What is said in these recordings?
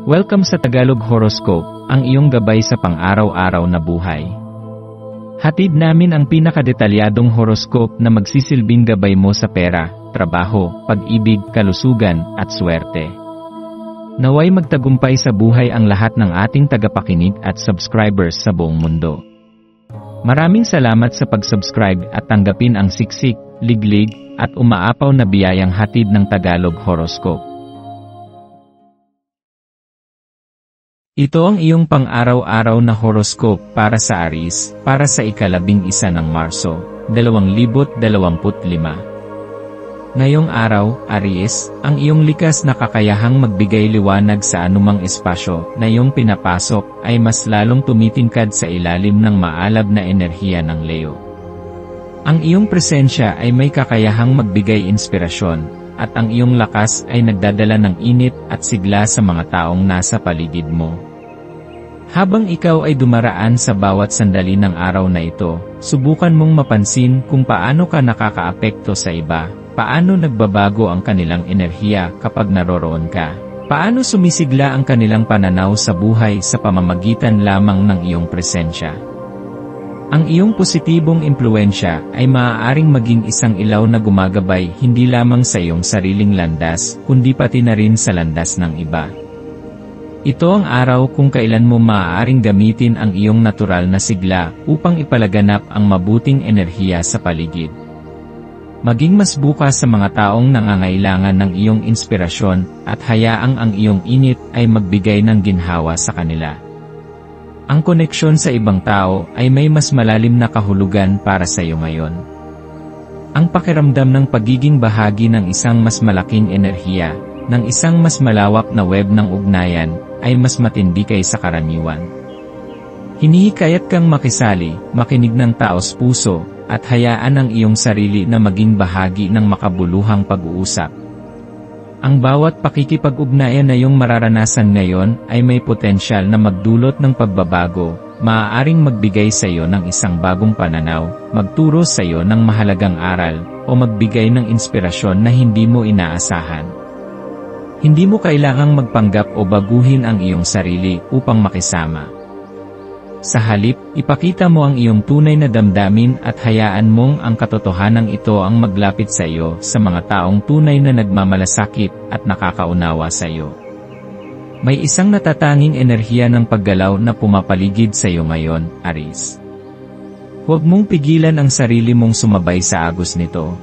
Welcome sa Tagalog Horoscope, ang iyong gabay sa pang-araw-araw na buhay. Hatid namin ang pinakadetalyadong horoscope na magsisilbing gabay mo sa pera, trabaho, pag-ibig, kalusugan, at swerte. Naway magtagumpay sa buhay ang lahat ng ating tagapakinig at subscribers sa buong mundo. Maraming salamat sa pag-subscribe at tanggapin ang siksik, liglig, at umaapaw na biyayang hatid ng Tagalog Horoscope. Ito ang iyong pang-araw-araw na horoscope para sa Aries, para sa ika-11 ng Marso, 2025. Ngayong araw, Aries, ang iyong likas na kakayahang magbigay liwanag sa anumang espasyo na iyong pinapasok ay mas lalong tumitingkad sa ilalim ng maalab na enerhiya ng Leo. Ang iyong presensya ay may kakayahang magbigay inspirasyon, at ang iyong lakas ay nagdadala ng init at sigla sa mga taong nasa paligid mo. Habang ikaw ay dumaraan sa bawat sandali ng araw na ito, subukan mong mapansin kung paano ka nakakaapekto sa iba, paano nagbabago ang kanilang enerhiya kapag naroroon ka, paano sumisigla ang kanilang pananaw sa buhay sa pamamagitan lamang ng iyong presensya. Ang iyong positibong impluwensya ay maaaring maging isang ilaw na gumagabay hindi lamang sa iyong sariling landas, kundi pati na rin sa landas ng iba. Ito ang araw kung kailan mo maaaring gamitin ang iyong natural na sigla upang ipalaganap ang mabuting enerhiya sa paligid. Maging mas bukas sa mga taong nangangailangan ng iyong inspirasyon at hayaang ang iyong init ay magbigay ng ginhawa sa kanila. Ang koneksyon sa ibang tao ay may mas malalim na kahulugan para sa iyo ngayon. Ang pakiramdam ng pagiging bahagi ng isang mas malaking enerhiya, ng isang mas malawak na web ng ugnayan, ay mas matindi kaysa karaniwan. Hinihikayat kang makisali, makinig ng taos puso, at hayaan ang iyong sarili na maging bahagi ng makabuluhang pag-uusap. Ang bawat pakikipag-ugnayan na iyong mararanasan ngayon ay may potensyal na magdulot ng pagbabago, maaaring magbigay sa iyo ng isang bagong pananaw, magturo sa iyo ng mahalagang aral, o magbigay ng inspirasyon na hindi mo inaasahan. Hindi mo kailangang magpanggap o baguhin ang iyong sarili upang makisama. Sa halip, ipakita mo ang iyong tunay na damdamin at hayaan mong ang katotohanan ito ang maglapit sa iyo sa mga taong tunay na nagmamalasakit at nakakaunawa sa iyo. May isang natatanging enerhiya ng paggalaw na pumapaligid sa iyo ngayon, Aries. Huwag mong pigilan ang sarili mong sumabay sa agos nito.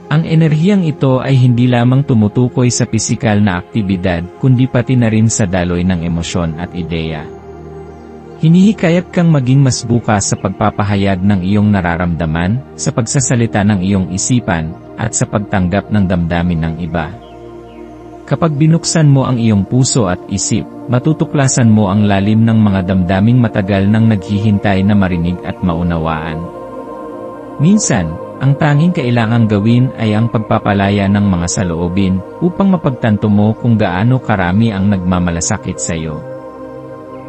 Ang enerhiyang ito ay hindi lamang tumutukoy sa pisikal na aktibidad, kundi pati na rin sa daloy ng emosyon at ideya. Hinihikayat kang maging mas bukas sa pagpapahayag ng iyong nararamdaman, sa pagsasalita ng iyong isipan, at sa pagtanggap ng damdamin ng iba. Kapag binuksan mo ang iyong puso at isip, matutuklasan mo ang lalim ng mga damdaming matagal nang naghihintay na marinig at maunawaan. Minsan, ang tanging kailangang gawin ay ang pagpapalaya ng mga saloobin, upang mapagtanto mo kung gaano karami ang nagmamalasakit sa iyo.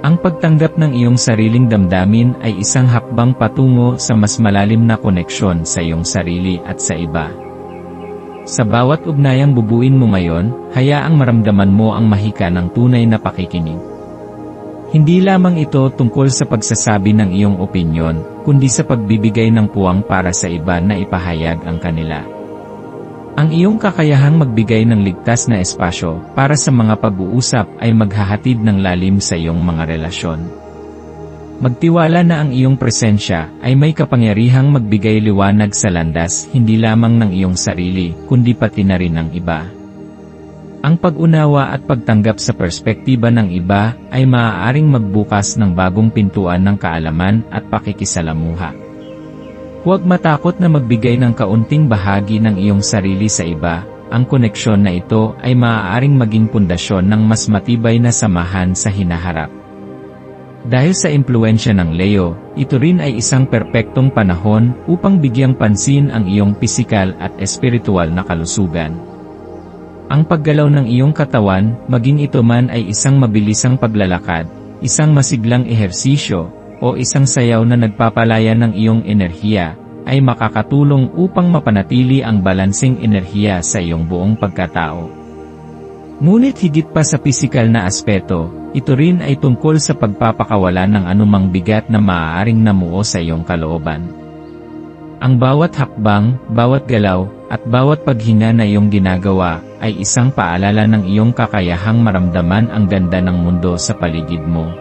Ang pagtanggap ng iyong sariling damdamin ay isang hakbang patungo sa mas malalim na koneksyon sa iyong sarili at sa iba. Sa bawat ugnayang bubuin mo ngayon, hayaang maramdaman mo ang mahika ng tunay na pakikinig. Hindi lamang ito tungkol sa pagsasabi ng iyong opinyon, kundi sa pagbibigay ng puwang para sa iba na ipahayag ang kanila. Ang iyong kakayahang magbigay ng ligtas na espasyo para sa mga pag-uusap ay maghahatid ng lalim sa iyong mga relasyon. Magtiwala na ang iyong presensya ay may kapangyarihang magbigay liwanag sa landas hindi lamang ng iyong sarili, kundi pati na rin ng iba. Ang pag-unawa at pagtanggap sa perspektiba ng iba ay maaaring magbukas ng bagong pintuan ng kaalaman at pakikisalamuha. Huwag matakot na magbigay ng kaunting bahagi ng iyong sarili sa iba, ang koneksyon na ito ay maaaring maging pundasyon ng mas matibay na samahan sa hinaharap. Dahil sa impluwensya ng Leo, ito rin ay isang perpektong panahon upang bigyang pansin ang iyong pisikal at espiritual na kalusugan. Ang paggalaw ng iyong katawan, maging ito man ay isang mabilisang paglalakad, isang masiglang ehersisyo, o isang sayaw na nagpapalaya ng iyong enerhiya, ay makakatulong upang mapanatili ang balanseng enerhiya sa iyong buong pagkatao. Ngunit higit pa sa pisikal na aspeto, ito rin ay tungkol sa pagpapakawala ng anumang bigat na maaaring namuo sa iyong kalooban. Ang bawat hakbang, bawat galaw, at bawat paghinga na iyong ginagawa, ay isang paalala ng iyong kakayahang maramdaman ang ganda ng mundo sa paligid mo.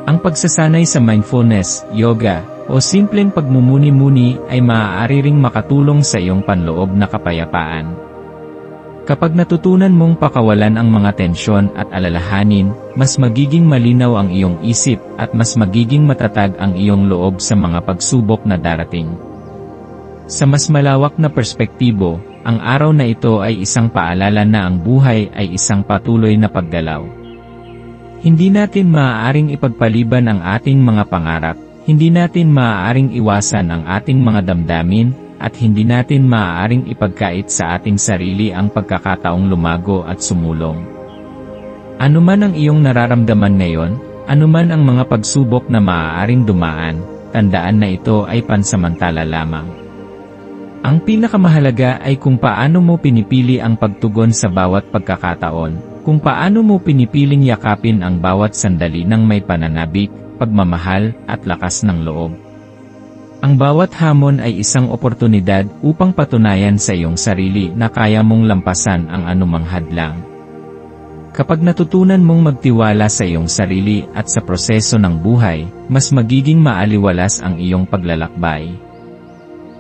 Ang pagsasanay sa mindfulness, yoga, o simpleng pagmumuni-muni ay maaari ring makatulong sa iyong panloob na kapayapaan. Kapag natutunan mong pakawalan ang mga tensyon at alalahanin, mas magiging malinaw ang iyong isip at mas magiging matatag ang iyong loob sa mga pagsubok na darating. Sa mas malawak na perspektibo, ang araw na ito ay isang paalala na ang buhay ay isang patuloy na paggalaw. Hindi natin maaaring ipagpaliban ang ating mga pangarap, hindi natin maaaring iwasan ang ating mga damdamin, at hindi natin maaaring ipagkait sa ating sarili ang pagkakataong lumago at sumulong. Anuman ang iyong nararamdaman ngayon, anuman ang mga pagsubok na maaaring dumaan, tandaan na ito ay pansamantala lamang. Ang pinakamahalaga ay kung paano mo pinipili ang pagtugon sa bawat pagkakataon, kung paano mo pinipiling yakapin ang bawat sandali ng may pananabik, pagmamahal, at lakas ng loob. Ang bawat hamon ay isang oportunidad upang patunayan sa iyong sarili na kaya mong lampasan ang anumang hadlang. Kapag natutunan mong magtiwala sa iyong sarili at sa proseso ng buhay, mas magiging maaliwalas ang iyong paglalakbay.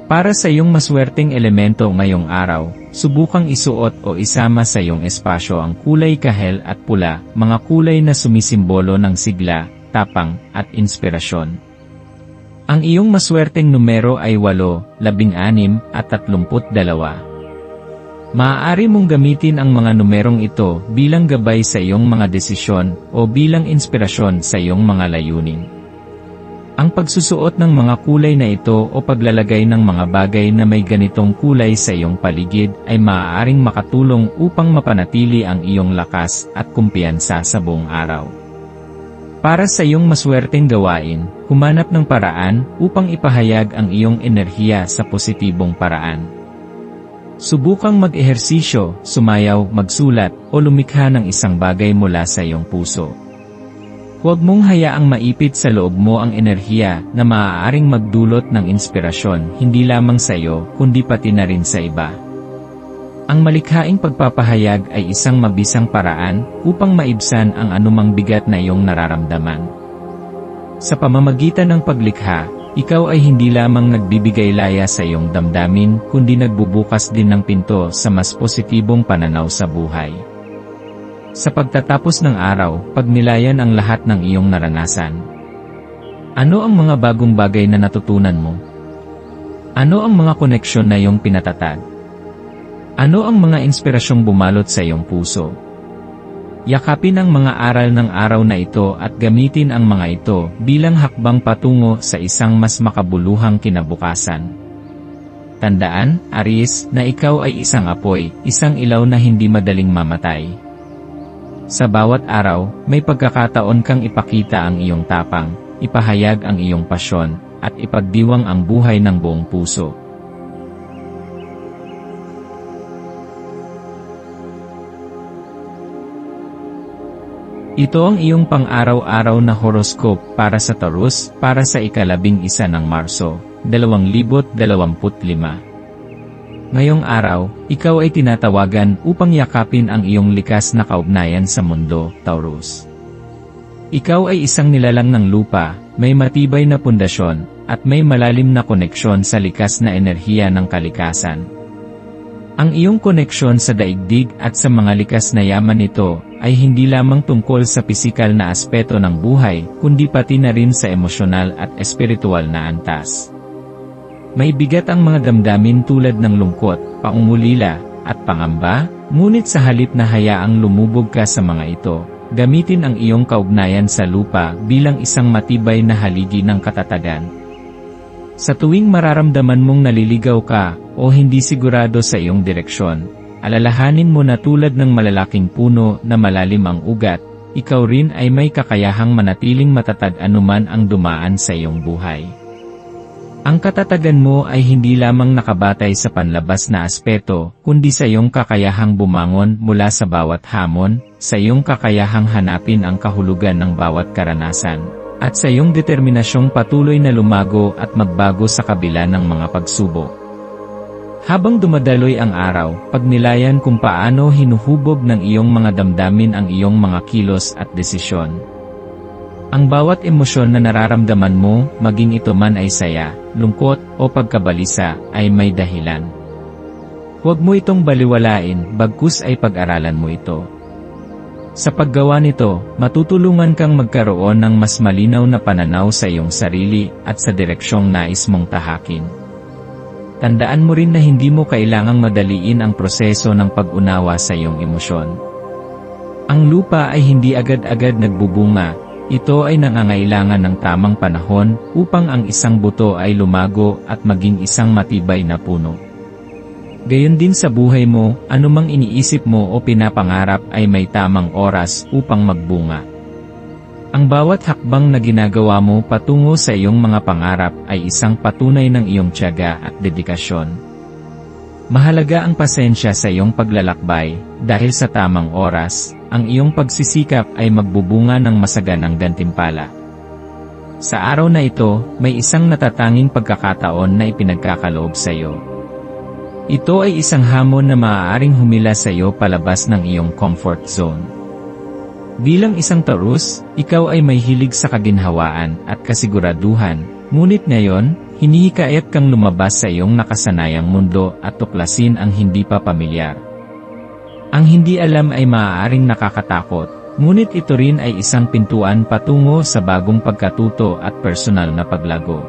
Para sa iyong maswerteng elemento ngayong araw, subukang isuot o isama sa iyong espasyo ang kulay kahel at pula, mga kulay na sumisimbolo ng sigla, tapang, at inspirasyon. Ang iyong maswerteng numero ay 8, 16, at 32. Maaari mong gamitin ang mga numerong ito bilang gabay sa iyong mga desisyon o bilang inspirasyon sa iyong mga layunin. Ang pagsusuot ng mga kulay na ito o paglalagay ng mga bagay na may ganitong kulay sa iyong paligid ay maaaring makatulong upang mapanatili ang iyong lakas at kumpiyansa sa buong araw. Para sa iyong maswerteng gawain, humanap ng paraan upang ipahayag ang iyong enerhiya sa positibong paraan. Subukang mag-ehersisyo, sumayaw, magsulat, o lumikha ng isang bagay mula sa iyong puso. Huwag mong hayaang maipit sa loob mo ang enerhiya na maaaring magdulot ng inspirasyon hindi lamang sa iyo kundi pati na rin sa iba. Ang malikhaing pagpapahayag ay isang mabisang paraan upang maibsan ang anumang bigat na iyong nararamdaman. Sa pamamagitan ng paglikha, ikaw ay hindi lamang nagbibigay laya sa iyong damdamin kundi nagbubukas din ng pinto sa mas positibong pananaw sa buhay. Sa pagtatapos ng araw, pagnilayan ang lahat ng iyong naranasan. Ano ang mga bagong bagay na natutunan mo? Ano ang mga koneksyon na iyong pinatatag? Ano ang mga inspirasyong bumalot sa iyong puso? Yakapin ang mga aral ng araw na ito at gamitin ang mga ito bilang hakbang patungo sa isang mas makabuluhang kinabukasan. Tandaan, Aries, na ikaw ay isang apoy, isang ilaw na hindi madaling mamatay. Sa bawat araw, may pagkakataon kang ipakita ang iyong tapang, ipahayag ang iyong pasyon, at ipagdiwang ang buhay ng buong puso. Ito ang iyong pang-araw-araw na horoscope para sa Taurus para sa ika-11 ng Marso, 2025. Ngayong araw, ikaw ay tinatawagan upang yakapin ang iyong likas na kaugnayan sa mundo, Taurus. Ikaw ay isang nilalang ng lupa, may matibay na pundasyon, at may malalim na koneksyon sa likas na enerhiya ng kalikasan. Ang iyong koneksyon sa daigdig at sa mga likas na yaman nito ay hindi lamang tungkol sa pisikal na aspeto ng buhay, kundi pati na rin sa emosyonal at espiritual na antas. May bigat ang mga damdamin tulad ng lungkot, pangungulila, at pangamba, ngunit sa halip na hayaang lumubog ka sa mga ito, gamitin ang iyong kaugnayan sa lupa bilang isang matibay na haligi ng katatagan. Sa tuwing mararamdaman mong naliligaw ka o hindi sigurado sa iyong direksyon, alalahanin mo na tulad ng malalaking puno na malalim ang ugat, ikaw rin ay may kakayahang manatiling matatag anuman ang dumaan sa iyong buhay. Ang katatagan mo ay hindi lamang nakabatay sa panlabas na aspeto, kundi sa iyong kakayahang bumangon mula sa bawat hamon, sa iyong kakayahang hanapin ang kahulugan ng bawat karanasan, at sa iyong determinasyong patuloy na lumago at magbago sa kabila ng mga pagsubok. Habang dumadaloy ang araw, pagnilayan kung paano hinuhubog ng iyong mga damdamin ang iyong mga kilos at desisyon. Ang bawat emosyon na nararamdaman mo, maging ito man ay saya, lungkot, o pagkabalisa, ay may dahilan. Huwag mo itong baliwalain, bagkus ay pag-aralan mo ito. Sa paggawa nito, matutulungan kang magkaroon ng mas malinaw na pananaw sa iyong sarili at sa direksyong nais mong tahakin. Tandaan mo rin na hindi mo kailangang madaliin ang proseso ng pag-unawa sa iyong emosyon. Ang lupa ay hindi agad-agad nagbubunga. Ito ay nangangailangan ng tamang panahon upang ang isang buto ay lumago at maging isang matibay na puno. Gayon din sa buhay mo, anumang iniisip mo o pinapangarap ay may tamang oras upang magbunga. Ang bawat hakbang na ginagawa mo patungo sa iyong mga pangarap ay isang patunay ng iyong tiyaga at dedikasyon. Mahalaga ang pasensya sa iyong paglalakbay, dahil sa tamang oras, ang iyong pagsisikap ay magbubunga ng masaganang gantimpala. Sa araw na ito, may isang natatanging pagkakataon na ipinagkakaloob sa iyo. Ito ay isang hamon na maaaring humila sa iyo palabas ng iyong comfort zone. Bilang isang Taurus, ikaw ay may hilig sa kaginhawaan at kasiguraduhan, ngunit ngayon, hinihikayat kang lumabas sa iyong nakasanayang mundo at tuklasin ang hindi pa pamilyar. Ang hindi alam ay maaaring nakakatakot, ngunit ito rin ay isang pintuan patungo sa bagong pagkatuto at personal na paglago.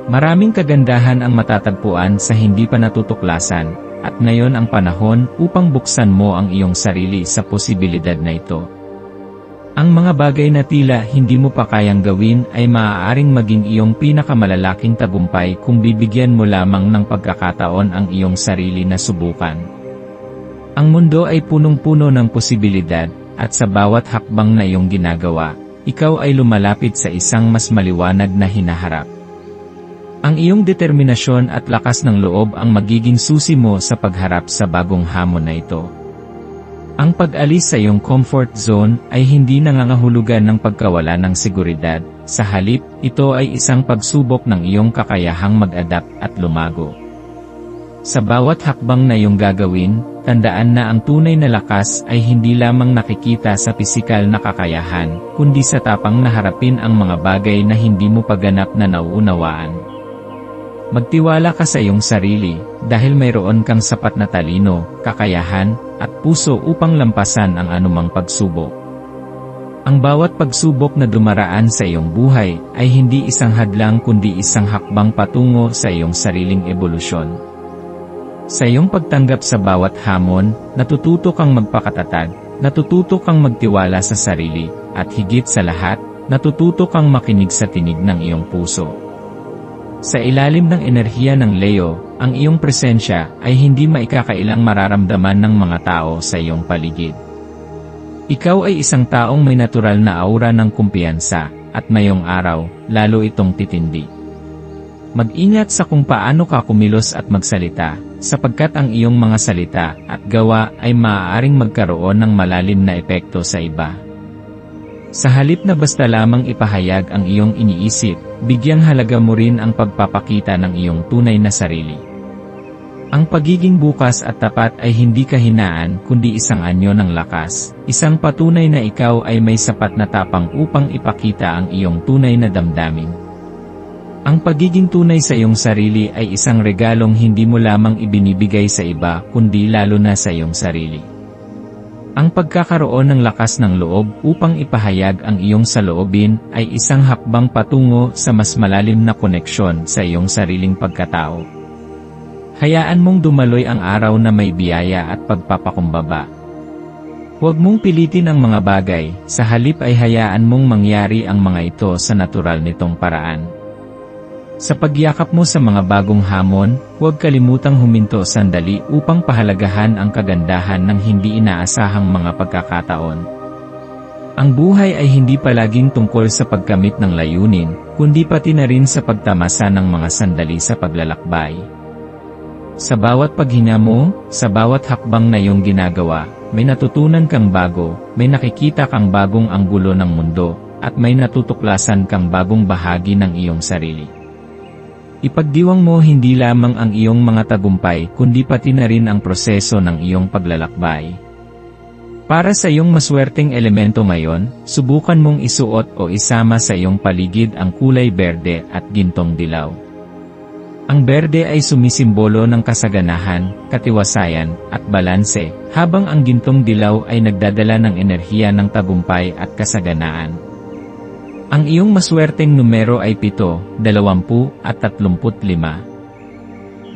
Maraming kagandahan ang matatagpuan sa hindi pa natutuklasan, at ngayon ang panahon upang buksan mo ang iyong sarili sa posibilidad na ito. Ang mga bagay na tila hindi mo pa kayang gawin ay maaaring maging iyong pinakamalalaking tagumpay kung bibigyan mo lamang ng pagkakataon ang iyong sarili na subukan. Ang mundo ay punong-puno ng posibilidad, at sa bawat hakbang na iyong ginagawa, ikaw ay lumalapit sa isang mas maliwanag na hinaharap. Ang iyong determinasyon at lakas ng loob ang magiging susi mo sa pagharap sa bagong hamon na ito. Ang pag-alis sa iyong comfort zone ay hindi nangangahulugan ng pagkawala ng seguridad, sa halip, ito ay isang pagsubok ng iyong kakayahang mag-adapt at lumago. Sa bawat hakbang na iyong gagawin, tandaan na ang tunay na lakas ay hindi lamang nakikita sa pisikal na kakayahan, kundi sa tapang na harapin ang mga bagay na hindi mo paganap na nauunawaan. Magtiwala ka sa iyong sarili, dahil mayroon kang sapat na talino, kakayahan, at puso upang lampasan ang anumang pagsubok. Ang bawat pagsubok na dumaraan sa iyong buhay, ay hindi isang hadlang kundi isang hakbang patungo sa iyong sariling ebolusyon. Sa iyong pagtanggap sa bawat hamon, natututo kang magpakatatag, natututo kang magtiwala sa sarili, at higit sa lahat, natututo kang makinig sa tinig ng iyong puso. Sa ilalim ng enerhiya ng Leo, ang iyong presensya ay hindi maikakailang mararamdaman ng mga tao sa iyong paligid. Ikaw ay isang taong may natural na aura ng kumpiyansa, at ngayong araw, lalo itong titindi. Mag-ingat sa kung paano ka kumilos at magsalita, sapagkat ang iyong mga salita at gawa ay maaaring magkaroon ng malalim na epekto sa iba. Sa halip na basta lamang ipahayag ang iyong iniisip, bigyang halaga mo rin ang pagpapakita ng iyong tunay na sarili. Ang pagiging bukas at tapat ay hindi kahinaan kundi isang anyo ng lakas, isang patunay na ikaw ay may sapat na tapang upang ipakita ang iyong tunay na damdamin. Ang pagiging tunay sa iyong sarili ay isang regalong hindi mo lamang ibinibigay sa iba kundi lalo na sa iyong sarili. Ang pagkakaroon ng lakas ng loob upang ipahayag ang iyong saloobin ay isang hakbang patungo sa mas malalim na koneksyon sa iyong sariling pagkatao. Hayaan mong dumaloy ang araw na may biyaya at pagpapakumbaba. Huwag mong pilitin ang mga bagay, sa halip ay hayaan mong mangyari ang mga ito sa natural nitong paraan. Sa pagyakap mo sa mga bagong hamon, huwag kalimutang huminto sandali upang pahalagahan ang kagandahan ng hindi inaasahang mga pagkakataon. Ang buhay ay hindi palaging tungkol sa pagkamit ng layunin, kundi pati na rin sa pagtamasa ng mga sandali sa paglalakbay. Sa bawat paghinga mo, sa bawat hakbang na iyong ginagawa, may natutunan kang bago, may nakikita kang bagong anggulo ng mundo, at may natutuklasan kang bagong bahagi ng iyong sarili. Ipagdiwang mo hindi lamang ang iyong mga tagumpay, kundi pati na rin ang proseso ng iyong paglalakbay. Para sa iyong maswerteng elemento ngayon, subukan mong isuot o isama sa iyong paligid ang kulay berde at gintong dilaw. Ang berde ay sumisimbolo ng kasaganahan, katiwasayan, at balanse, habang ang gintong dilaw ay nagdadala ng enerhiya ng tagumpay at kasaganaan. Ang iyong maswerteng numero ay 7, 20, at 35.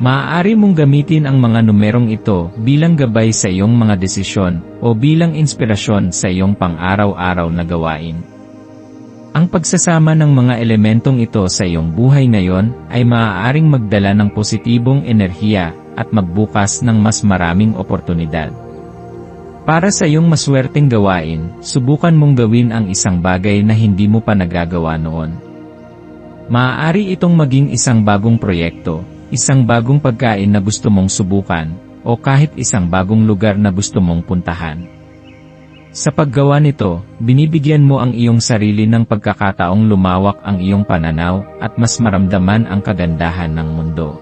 Maaari mong gamitin ang mga numerong ito bilang gabay sa iyong mga desisyon o bilang inspirasyon sa iyong pang-araw-araw na gawain. Ang pagsasama ng mga elementong ito sa iyong buhay ngayon ay maaaring magdala ng positibong enerhiya at magbukas ng mas maraming oportunidad. Para sa iyong maswerteng gawain, subukan mong gawin ang isang bagay na hindi mo pa nagagawa noon. Maaari itong maging isang bagong proyekto, isang bagong pagkain na gusto mong subukan, o kahit isang bagong lugar na gusto mong puntahan. Sa paggawa nito, binibigyan mo ang iyong sarili ng pagkakataong lumawak ang iyong pananaw at mas maramdaman ang kagandahan ng mundo.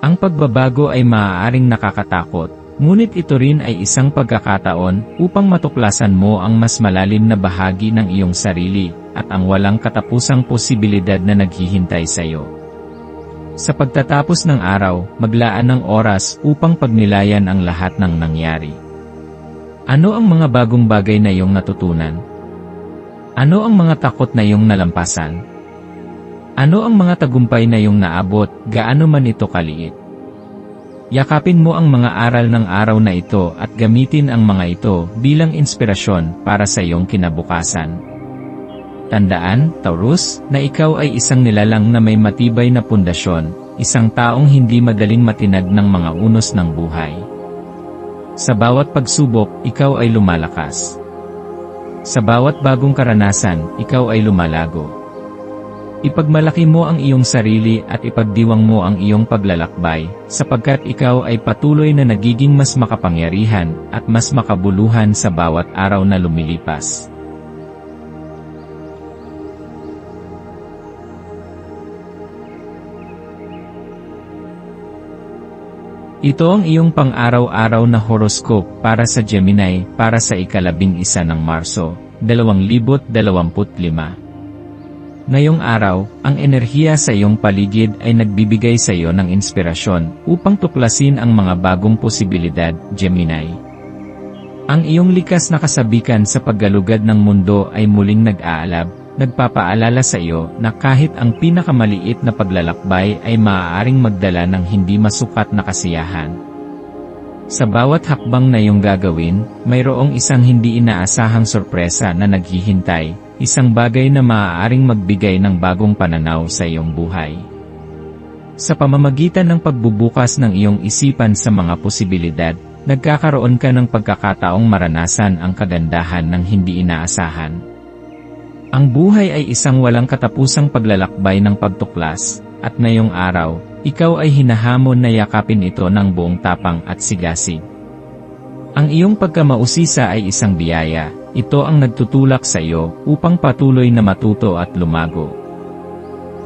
Ang pagbabago ay maaaring nakakatakot, ngunit ito rin ay isang pagkakataon upang matuklasan mo ang mas malalim na bahagi ng iyong sarili at ang walang katapusang posibilidad na naghihintay sa iyo. Sa pagtatapos ng araw, maglaan ng oras upang pagnilayan ang lahat ng nangyari. Ano ang mga bagong bagay na iyong natutunan? Ano ang mga takot na iyong nalampasan? Ano ang mga tagumpay na iyong naabot, gaano man ito kaliit? Yakapin mo ang mga aral ng araw na ito at gamitin ang mga ito bilang inspirasyon para sa iyong kinabukasan. Tandaan, Taurus, na ikaw ay isang nilalang na may matibay na pundasyon, isang taong hindi madaling matinag ng mga unos ng buhay. Sa bawat pagsubok, ikaw ay lumalakas. Sa bawat bagong karanasan, ikaw ay lumalago. Ipagmalaki mo ang iyong sarili at ipagdiwang mo ang iyong paglalakbay, sapagkat ikaw ay patuloy na nagiging mas makapangyarihan at mas makabuluhan sa bawat araw na lumilipas. Ito ang iyong pang-araw-araw na horoscope para sa Gemini para sa ika-11 ng Marso, 2025. Ngayong araw, ang enerhiya sa iyong paligid ay nagbibigay sa iyo ng inspirasyon upang tuklasin ang mga bagong posibilidad, Gemini. Ang iyong likas na kasabikan sa paggalugad ng mundo ay muling nag-aalab, nagpapaalala sa iyo na kahit ang pinakamaliit na paglalakbay ay maaaring magdala ng hindi masukat na kasiyahan. Sa bawat hakbang na iyong gagawin, mayroong isang hindi inaasahang sorpresa na naghihintay, isang bagay na maaaring magbigay ng bagong pananaw sa iyong buhay. Sa pamamagitan ng pagbubukas ng iyong isipan sa mga posibilidad, nagkakaroon ka ng pagkakataong maranasan ang kagandahan ng hindi inaasahan. Ang buhay ay isang walang katapusang paglalakbay ng pagtuklas, at ngayong araw, ikaw ay hinahamon na yakapin ito ng buong tapang at sigasig. Ang iyong pagkamausisa ay isang biyaya, ito ang nagtutulak sa iyo upang patuloy na matuto at lumago.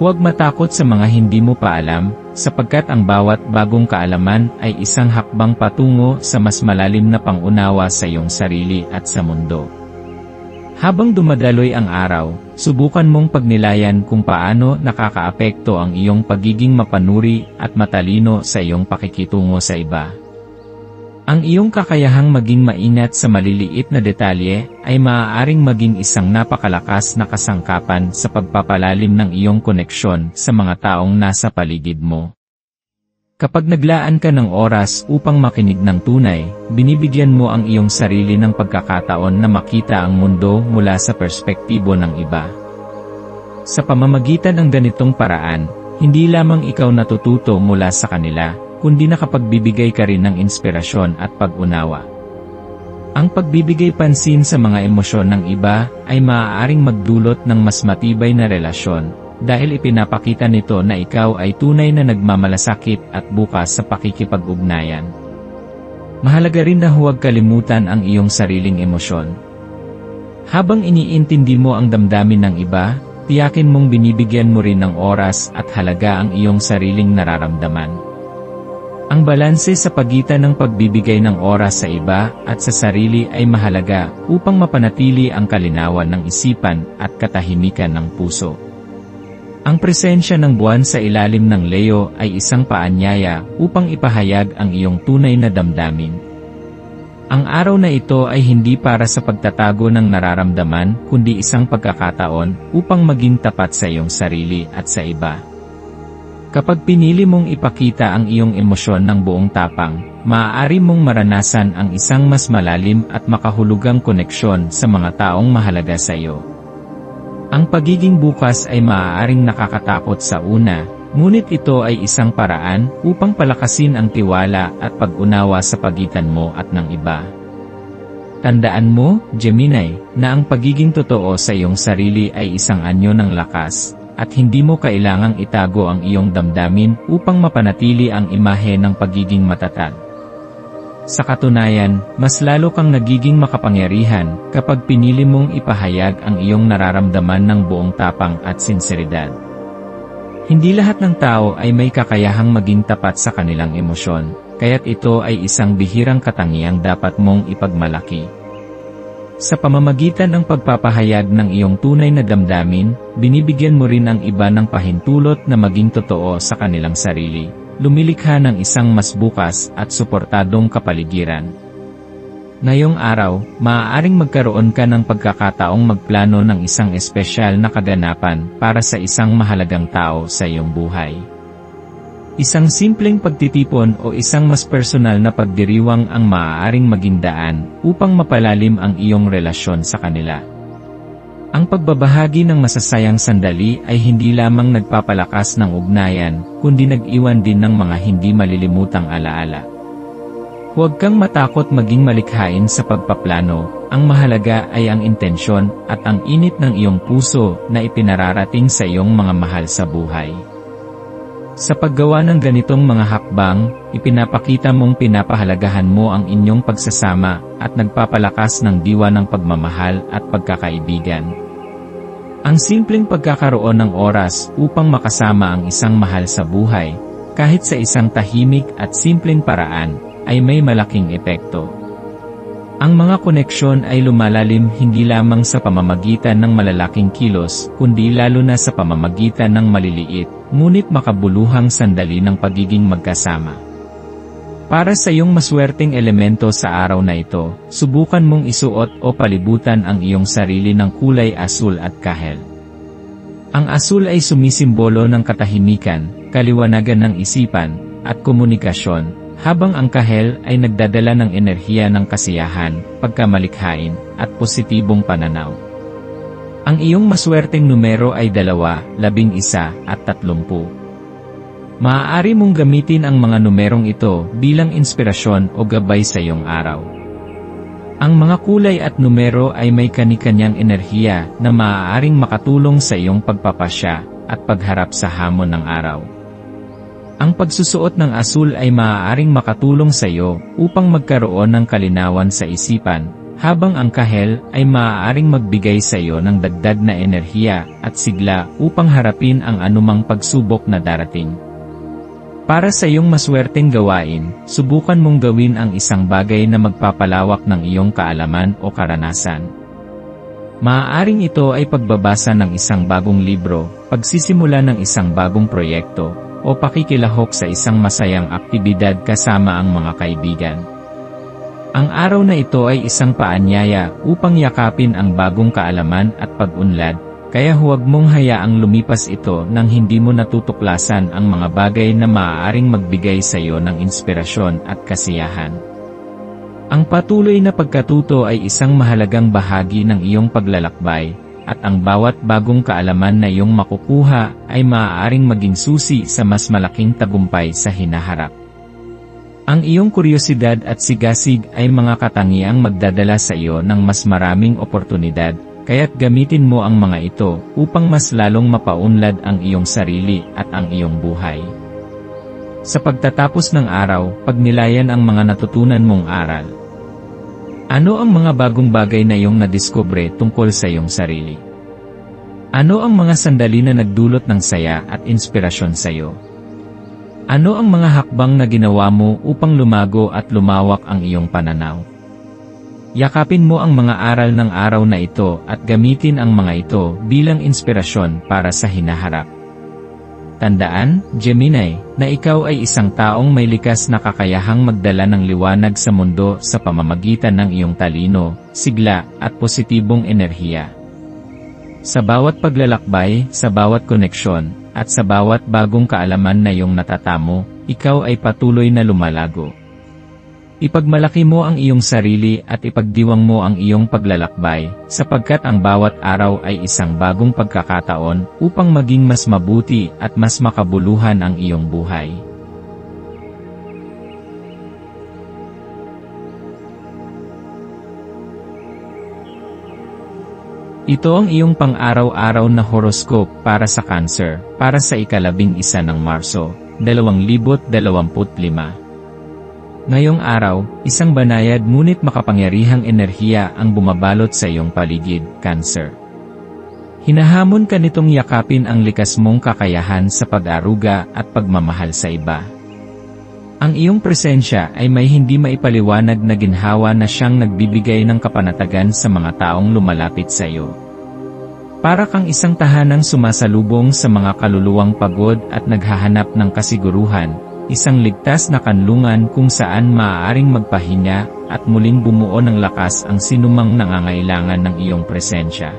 Huwag matakot sa mga hindi mo pa alam, sapagkat ang bawat bagong kaalaman ay isang hakbang patungo sa mas malalim na pangunawa sa iyong sarili at sa mundo. Habang dumadaloy ang araw, subukan mong pagnilayan kung paano nakakaapekto ang iyong pagiging mapanuri at matalino sa iyong pakikitungo sa iba. Ang iyong kakayahang maging maingat sa maliliit na detalye ay maaaring maging isang napakalakas na kasangkapan sa pagpapalalim ng iyong koneksyon sa mga taong nasa paligid mo. Kapag naglaan ka ng oras upang makinig ng tunay, binibigyan mo ang iyong sarili ng pagkakataon na makita ang mundo mula sa perspektibo ng iba. Sa pamamagitan ng ganitong paraan, hindi lamang ikaw natututo mula sa kanila, kundi nakapagbibigay ka rin ng inspirasyon at pag-unawa. Ang pagbibigay pansin sa mga emosyon ng iba ay maaaring magdulot ng mas matibay na relasyon, dahil ipinapakita nito na ikaw ay tunay na nagmamalasakit at bukas sa pakikipag-ugnayan. Mahalaga rin na huwag kalimutan ang iyong sariling emosyon. Habang iniintindi mo ang damdamin ng iba, tiyakin mong binibigyan mo rin ng oras at halaga ang iyong sariling nararamdaman. Ang balanse sa pagitan ng pagbibigay ng oras sa iba at sa sarili ay mahalaga upang mapanatili ang kalinawan ng isipan at katahimikan ng puso. Ang presensya ng buwan sa ilalim ng Leo ay isang paanyaya upang ipahayag ang iyong tunay na damdamin. Ang araw na ito ay hindi para sa pagtatago ng nararamdaman kundi isang pagkakataon upang maging tapat sa iyong sarili at sa iba. Kapag pinili mong ipakita ang iyong emosyon ng buong tapang, maaari mong maranasan ang isang mas malalim at makahulugang koneksyon sa mga taong mahalaga sa iyo. Ang pagiging bukas ay maaaring nakakatakot sa una, ngunit ito ay isang paraan upang palakasin ang tiwala at pag-unawa sa pagitan mo at ng iba. Tandaan mo, Gemini, na ang pagiging totoo sa iyong sarili ay isang anyo ng lakas, at hindi mo kailangang itago ang iyong damdamin upang mapanatili ang imahe ng pagiging matatag. Sa katunayan, mas lalo kang nagiging makapangyarihan kapag pinili mong ipahayag ang iyong nararamdaman ng buong tapang at sinseridad. Hindi lahat ng tao ay may kakayahang maging tapat sa kanilang emosyon, kaya't ito ay isang bihirang katangiang dapat mong ipagmalaki. Sa pamamagitan ng pagpapahayag ng iyong tunay na damdamin, binibigyan mo rin ang iba ng pahintulot na maging totoo sa kanilang sarili, lumilikha ng isang mas bukas at suportadong kapaligiran. Ngayong araw, maaaring magkaroon ka ng pagkakataong magplano ng isang espesyal na kaganapan para sa isang mahalagang tao sa iyong buhay. Isang simpleng pagtitipon o isang mas personal na pagdiriwang ang maaaring maging daan upang mapalalim ang iyong relasyon sa kanila. Ang pagbabahagi ng masasayang sandali ay hindi lamang nagpapalakas ng ugnayan, kundi nag-iwan din ng mga hindi malilimutang alaala. Huwag kang matakot maging malikhain sa pagpaplano, ang mahalaga ay ang intensyon at ang init ng iyong puso na ipinararating sa iyong mga mahal sa buhay. Sa paggawa ng ganitong mga hakbang, ipinapakita mong pinapahalagahan mo ang inyong pagsasama at nagpapalakas ng diwa ng pagmamahal at pagkakaibigan. Ang simpleng pagkakaroon ng oras upang makasama ang isang mahal sa buhay, kahit sa isang tahimik at simpleng paraan, ay may malaking epekto. Ang mga koneksyon ay lumalalim hindi lamang sa pamamagitan ng malalaking kilos, kundi lalo na sa pamamagitan ng maliliit, ngunit makabuluhang sandali ng pagiging magkasama. Para sa iyong maswerteng elemento sa araw na ito, subukan mong isuot o palibutan ang iyong sarili ng kulay asul at kahel. Ang asul ay sumisimbolo ng katahimikan, kaliwanagan ng isipan, at komunikasyon, habang ang kahel ay nagdadala ng enerhiya ng kasiyahan, pagkamalikhain, at positibong pananaw. Ang iyong maswerteng numero ay 2, 11, at 30. Maaari mong gamitin ang mga numerong ito bilang inspirasyon o gabay sa iyong araw. Ang mga kulay at numero ay may kani-kanyang enerhiya na maaaring makatulong sa iyong pagpapasya at pagharap sa hamon ng araw. Ang pagsusuot ng asul ay maaaring makatulong sa iyo upang magkaroon ng kalinawan sa isipan, habang ang kahel ay maaaring magbigay sa iyo ng dagdag na enerhiya at sigla upang harapin ang anumang pagsubok na darating. Para sa iyong maswerteng gawain, subukan mong gawin ang isang bagay na magpapalawak ng iyong kaalaman o karanasan. Maaaring ito ay pagbabasa ng isang bagong libro, pagsisimula ng isang bagong proyekto, o pakikilahok sa isang masayang aktibidad kasama ang mga kaibigan. Ang araw na ito ay isang paanyaya upang yakapin ang bagong kaalaman at pag-unlad, kaya huwag mong hayaang lumipas ito nang hindi mo natutuklasan ang mga bagay na maaaring magbigay sa iyo ng inspirasyon at kasiyahan. Ang patuloy na pagkatuto ay isang mahalagang bahagi ng iyong paglalakbay, at ang bawat bagong kaalaman na iyong makukuha ay maaaring maging susi sa mas malaking tagumpay sa hinaharap. Ang iyong kuryosidad at sigasig ay mga katangiang magdadala sa iyo ng mas maraming oportunidad, kaya't gamitin mo ang mga ito upang mas lalong mapaunlad ang iyong sarili at ang iyong buhay. Sa pagtatapos ng araw, pagnilayan ang mga natutunan mong aral. Ano ang mga bagong bagay na iyong nadiskubre tungkol sa iyong sarili? Ano ang mga sandali na nagdulot ng saya at inspirasyon sa iyo? Ano ang mga hakbang na ginawa mo upang lumago at lumawak ang iyong pananaw? Yakapin mo ang mga aral ng araw na ito at gamitin ang mga ito bilang inspirasyon para sa hinaharap. Tandaan, Gemini, na ikaw ay isang taong may likas na kakayahang magdala ng liwanag sa mundo sa pamamagitan ng iyong talino, sigla, at positibong enerhiya. Sa bawat paglalakbay, sa bawat koneksyon, at sa bawat bagong kaalaman na iyong natatamo, ikaw ay patuloy na lumalago. Ipagmalaki mo ang iyong sarili at ipagdiwang mo ang iyong paglalakbay, sapagkat ang bawat araw ay isang bagong pagkakataon upang maging mas mabuti at mas makabuluhan ang iyong buhay. Ito ang iyong pang-araw-araw na horoscope para sa Cancer, para sa ika-11 ng Marso, 2025. Ngayong araw, isang banayad ngunit makapangyarihang enerhiya ang bumabalot sa iyong paligid, Cancer. Hinahamon ka nitong yakapin ang likas mong kakayahan sa pag-aruga at pagmamahal sa iba. Ang iyong presensya ay may hindi maipaliwanag na ginhawa na siyang nagbibigay ng kapanatagan sa mga taong lumalapit sa iyo. Para kang isang tahanang sumasalubong sa mga kaluluwang pagod at naghahanap ng kasiguruhan, isang ligtas na kanlungan kung saan maaaring magpahinga at muling bumuo ng lakas ang sinumang nangangailangan ng iyong presensya.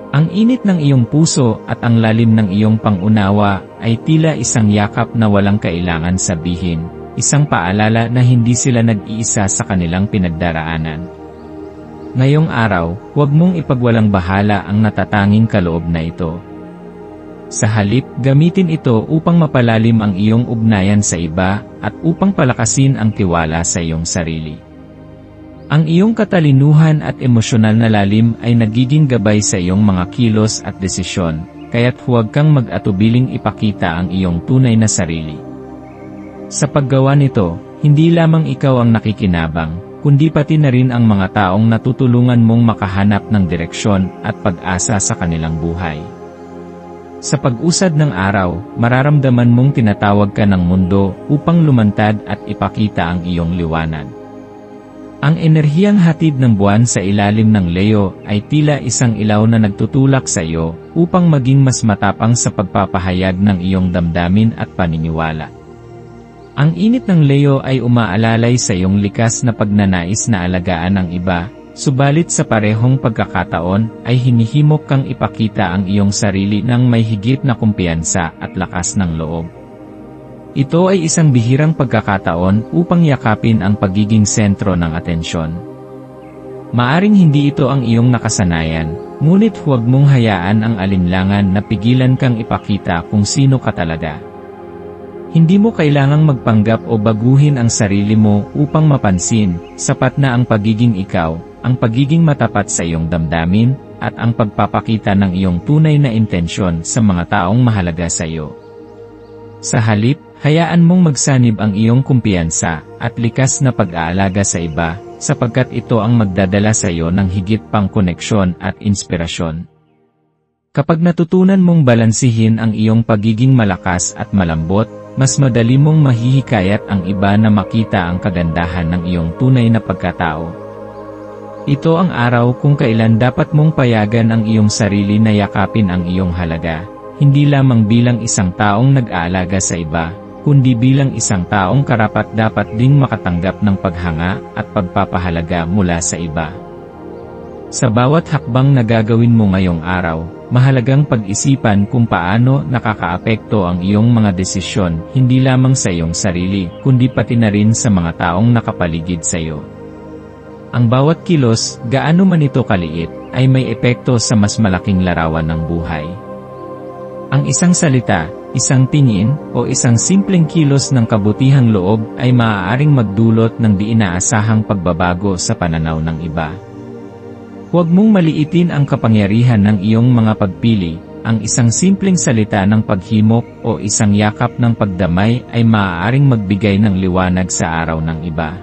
Ang init ng iyong puso at ang lalim ng iyong pangunawa ay tila isang yakap na walang kailangan sabihin, isang paalala na hindi sila nag-iisa sa kanilang pinagdaraanan. Ngayong araw, huwag mong ipagwalang bahala ang natatanging kaloob na ito. Sa halip, gamitin ito upang mapalalim ang iyong ugnayan sa iba at upang palakasin ang tiwala sa iyong sarili. Ang iyong katalinuhan at emosyonal na lalim ay nagiging gabay sa iyong mga kilos at desisyon, kaya't huwag kang mag-atubiling ipakita ang iyong tunay na sarili. Sa paggawa nito, hindi lamang ikaw ang nakikinabang, kundi pati na rin ang mga taong natutulungan mong makahanap ng direksyon at pag-asa sa kanilang buhay. Sa pag-usad ng araw, mararamdaman mong tinatawag ka ng mundo upang lumantad at ipakita ang iyong liwanag. Ang enerhiyang hatid ng buwan sa ilalim ng Leo ay tila isang ilaw na nagtutulak sa iyo upang maging mas matapang sa pagpapahayag ng iyong damdamin at paniniwala. Ang init ng Leo ay umaalalay sa iyong likas na pagnanais na alagaan ang iba, subalit sa parehong pagkakataon ay hinihimok kang ipakita ang iyong sarili ng may higit na kumpiyansa at lakas ng loob. Ito ay isang bihirang pagkakataon upang yakapin ang pagiging sentro ng atensyon. Maaring hindi ito ang iyong nakasanayan, ngunit huwag mong hayaan ang alinlangan na pigilan kang ipakita kung sino ka talaga. Hindi mo kailangang magpanggap o baguhin ang sarili mo upang mapansin, sapat na ang pagiging ikaw, ang pagiging matapat sa iyong damdamin, at ang pagpapakita ng iyong tunay na intensyon sa mga taong mahalaga sa iyo. Sa halip, hayaan mong magsanib ang iyong kumpiyansa at likas na pag-aalaga sa iba, sapagkat ito ang magdadala sa iyo ng higit pang koneksyon at inspirasyon. Kapag natutunan mong balansihin ang iyong pagiging malakas at malambot, mas madali mong mahihikayat ang iba na makita ang kagandahan ng iyong tunay na pagkatao. Ito ang araw kung kailan dapat mong payagan ang iyong sarili na yakapin ang iyong halaga, hindi lamang bilang isang taong nag-aalaga sa iba, kundi bilang isang taong karapat-dapat ding makatanggap ng paghanga at pagpapahalaga mula sa iba. Sa bawat hakbang na gagawin mo ngayong araw, mahalagang pag-isipan kung paano nakakaapekto ang iyong mga desisyon hindi lamang sa iyong sarili, kundi pati na rin sa mga taong nakapaligid sa iyo. Ang bawat kilos, gaano man ito kaliit, ay may epekto sa mas malaking larawan ng buhay. Ang isang salita, isang tingin, o isang simpleng kilos ng kabutihang loob ay maaaring magdulot ng di inaasahang pagbabago sa pananaw ng iba. Huwag mong maliitin ang kapangyarihan ng iyong mga pagpili. Ang isang simpleng salita ng paghimok o isang yakap ng pagdamay ay maaaring magbigay ng liwanag sa araw ng iba.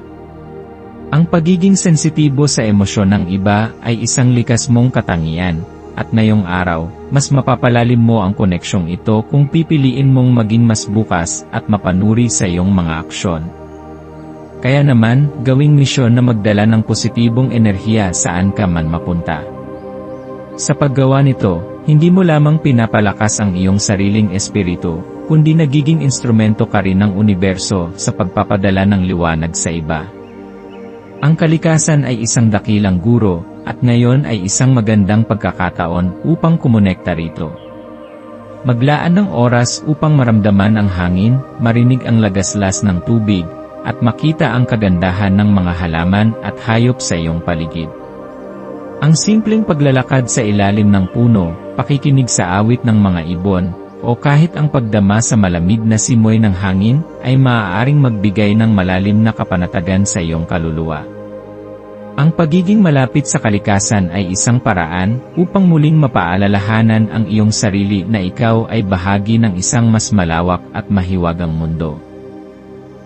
Ang pagiging sensitibo sa emosyon ng iba ay isang likas mong katangian, at ngayong araw, mas mapapalalim mo ang koneksyong ito kung pipiliin mong maging mas bukas at mapanuri sa iyong mga aksyon. Kaya naman, gawing misyon na magdala ng positibong enerhiya saan ka man mapunta. Sa paggawa nito, hindi mo lamang pinapalakas ang iyong sariling espiritu, kundi nagiging instrumento ka rin ng universo sa pagpapadala ng liwanag sa iba. Ang kalikasan ay isang dakilang guro, at ngayon ay isang magandang pagkakataon upang kumonekta rito. Maglaan ng oras upang maramdaman ang hangin, marinig ang lagaslas ng tubig, at makita ang kagandahan ng mga halaman at hayop sa iyong paligid. Ang simpleng paglalakad sa ilalim ng puno, pakikinig sa awit ng mga ibon, o kahit ang pagdama sa malamig na simoy ng hangin, ay maaaring magbigay ng malalim na kapanatagan sa iyong kaluluwa. Ang pagiging malapit sa kalikasan ay isang paraan upang muling mapaalalahanan ang iyong sarili na ikaw ay bahagi ng isang mas malawak at mahiwagang mundo.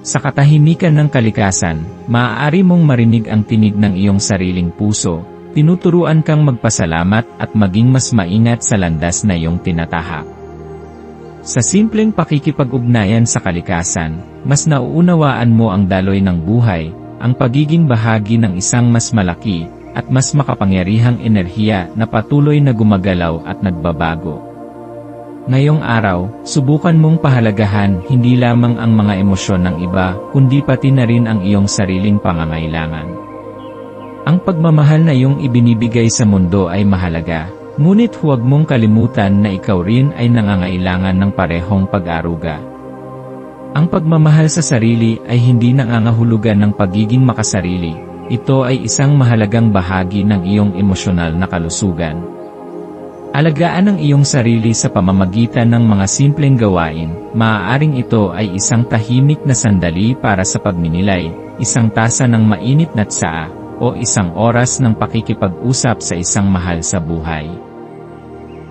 Sa katahimikan ng kalikasan, maaari mong marinig ang tinig ng iyong sariling puso, tinuturuan kang magpasalamat at maging mas maingat sa landas na iyong tinatahak. Sa simpleng pakikipag-ugnayan sa kalikasan, mas nauunawaan mo ang daloy ng buhay, ang pagiging bahagi ng isang mas malaki, at mas makapangyarihang enerhiya na patuloy na gumagalaw at nagbabago. Ngayong araw, subukan mong pahalagahan hindi lamang ang mga emosyon ng iba, kundi pati na rin ang iyong sariling pangangailangan. Ang pagmamahal na iyong ibinibigay sa mundo ay mahalaga, ngunit huwag mong kalimutan na ikaw rin ay nangangailangan ng parehong pag-aruga. Ang pagmamahal sa sarili ay hindi nangangahulugan ng pagiging makasarili, ito ay isang mahalagang bahagi ng iyong emosyonal na kalusugan. Alagaan ang iyong sarili sa pamamagitan ng mga simpleng gawain, maaaring ito ay isang tahimik na sandali para sa pagninilay, isang tasa ng mainit na tsaa, o isang oras ng pakikipag-usap sa isang mahal sa buhay.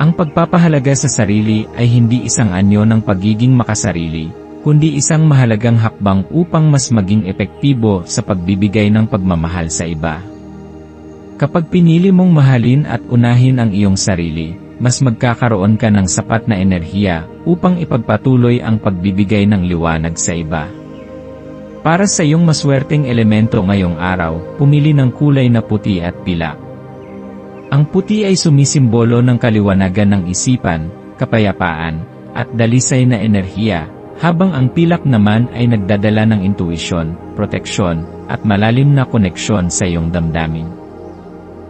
Ang pagpapahalaga sa sarili ay hindi isang anyo ng pagiging makasarili, kundi isang mahalagang hakbang upang mas maging epektibo sa pagbibigay ng pagmamahal sa iba. Kapag pinili mong mahalin at unahin ang iyong sarili, mas magkakaroon ka ng sapat na enerhiya upang ipagpatuloy ang pagbibigay ng liwanag sa iba. Para sa iyong maswerteng elemento ngayong araw, pumili ng kulay na puti at pilak. Ang puti ay sumisimbolo ng kaliwanagan ng isipan, kapayapaan, at dalisay na enerhiya, habang ang pilak naman ay nagdadala ng intuisyon, proteksyon, at malalim na koneksyon sa iyong damdamin.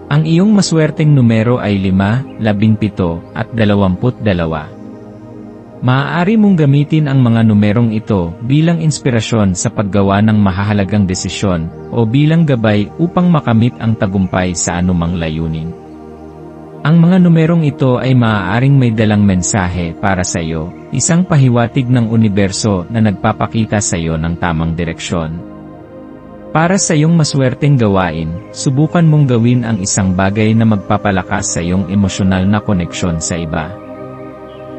Ang iyong maswerteng numero ay 5, 17, at 22. Maaari mong gamitin ang mga numerong ito bilang inspirasyon sa paggawa ng mahahalagang desisyon o bilang gabay upang makamit ang tagumpay sa anumang layunin. Ang mga numerong ito ay maaaring may dalang mensahe para sa iyo, isang pahiwatig ng universo na nagpapakita sa iyo ng tamang direksyon. Para sa iyong maswerteng gawain, subukan mong gawin ang isang bagay na magpapalakas sa iyong emosyonal na koneksyon sa iba.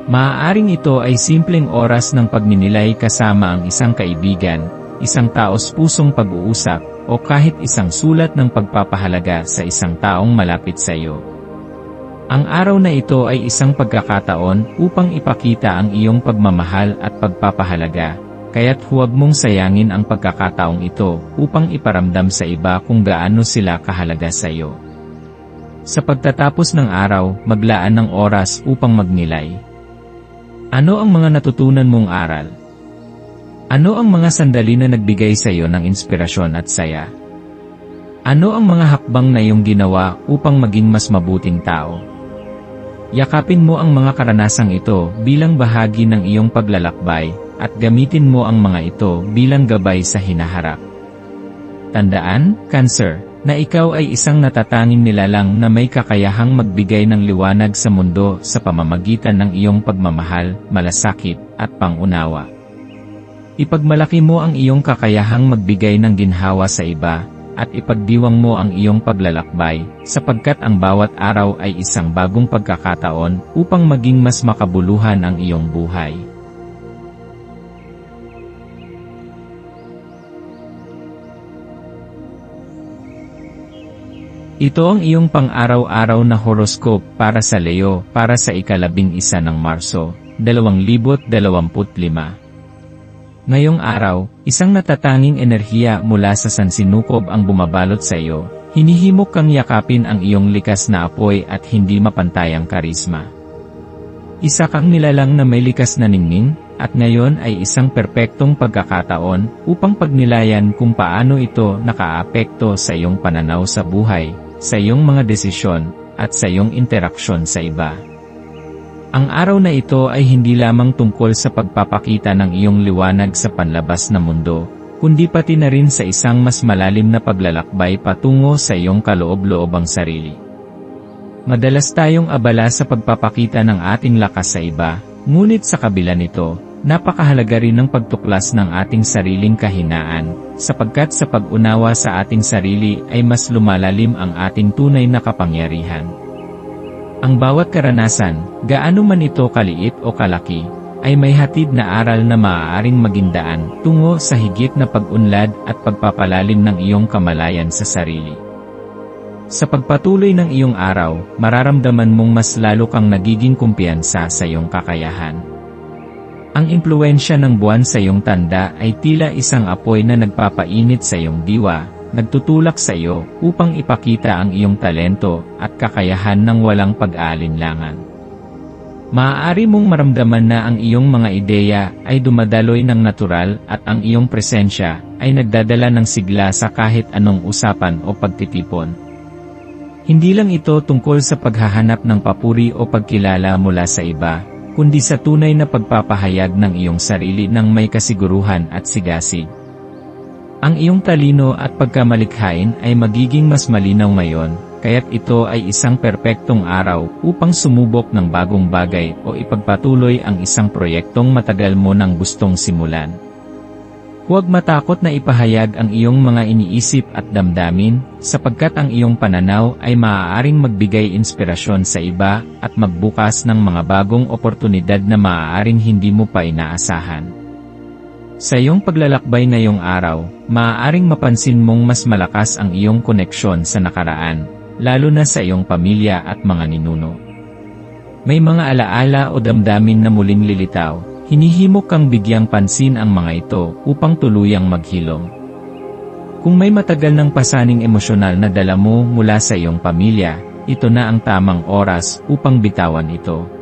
Maaaring ito ay simpleng oras ng pagninilay kasama ang isang kaibigan, isang taos-pusong pag-uusap, o kahit isang sulat ng pagpapahalaga sa isang taong malapit sa iyo. Ang araw na ito ay isang pagkakataon upang ipakita ang iyong pagmamahal at pagpapahalaga, kaya't huwag mong sayangin ang pagkakataong ito upang iparamdam sa iba kung gaano sila kahalaga sa iyo. Sa pagtatapos ng araw, maglaan ng oras upang magnilay. Ano ang mga natutunan mong aral? Ano ang mga sandali na nagbigay sa iyo ng inspirasyon at saya? Ano ang mga hakbang na iyong ginawa upang maging mas mabuting tao? Yakapin mo ang mga karanasang ito bilang bahagi ng iyong paglalakbay, at gamitin mo ang mga ito bilang gabay sa hinaharap. Tandaan, Cancer, na ikaw ay isang natatanging nilalang na may kakayahang magbigay ng liwanag sa mundo sa pamamagitan ng iyong pagmamahal, malasakit, at pangunawa. Ipagmalaki mo ang iyong kakayahang magbigay ng ginhawa sa iba, at ipagdiwang mo ang iyong paglalakbay, sapagkat ang bawat araw ay isang bagong pagkakataon upang maging mas makabuluhan ang iyong buhay. Ito ang iyong pang-araw-araw na horoscope para sa Leo para sa ika-11 ng Marso, 2025. Ngayong araw, isang natatanging enerhiya mula sa sansinukob ang bumabalot sa iyo. Hinihimok kang yakapin ang iyong likas na apoy at hindi mapantayang karisma. Isa kang nilalang na may likas na ningning, at ngayon ay isang perpektong pagkakataon upang pagnilayan kung paano ito nakaapekto sa iyong pananaw sa buhay, sa iyong mga desisyon, at sa iyong interaksyon sa iba. Ang araw na ito ay hindi lamang tungkol sa pagpapakita ng iyong liwanag sa panlabas na mundo, kundi pati na rin sa isang mas malalim na paglalakbay patungo sa iyong kaloob-loobang sarili. Madalas tayong abala sa pagpapakita ng ating lakas sa iba, ngunit sa kabila nito, napakahalaga rin ng pagtuklas ng ating sariling kahinaan, sapagkat sa pag-unawa sa ating sarili ay mas lumalalim ang ating tunay na kapangyarihan. Ang bawat karanasan, gaano man ito kaliit o kalaki, ay may hatid na aral na maaaring maging daan tungo sa higit na pag-unlad at pagpapalalim ng iyong kamalayan sa sarili. Sa pagpatuloy ng iyong araw, mararamdaman mong mas lalo kang nagiging kumpiyansa sa iyong kakayahan. Ang impluwensya ng buwan sa iyong tanda ay tila isang apoy na nagpapainit sa iyong diwa, nagtutulak sa iyo upang ipakita ang iyong talento at kakayahan ng walang pag-aalinlangan. Maaari mong maramdaman na ang iyong mga ideya ay dumadaloy ng natural at ang iyong presensya ay nagdadala ng sigla sa kahit anong usapan o pagtitipon. Hindi lang ito tungkol sa paghahanap ng papuri o pagkilala mula sa iba, kundi sa tunay na pagpapahayag ng iyong sarili ng may kasiguruhan at sigasig. Ang iyong talino at pagkamalikhain ay magiging mas malinaw ngayon, kaya't ito ay isang perpektong araw upang sumubok ng bagong bagay o ipagpatuloy ang isang proyektong matagal mo nang gustong simulan. Huwag matakot na ipahayag ang iyong mga iniisip at damdamin, sapagkat ang iyong pananaw ay maaaring magbigay inspirasyon sa iba at magbukas ng mga bagong oportunidad na maaaring hindi mo pa inaasahan. Sa iyong paglalakbay ngayong araw, maaaring mapansin mong mas malakas ang iyong koneksyon sa nakaraan, lalo na sa iyong pamilya at mga ninuno. May mga alaala o damdamin na muling lilitaw, hinihimok kang bigyang pansin ang mga ito upang tuluyang maghilom. Kung may matagal ng pasaning emosyonal na dala mo mula sa iyong pamilya, ito na ang tamang oras upang bitawan ito.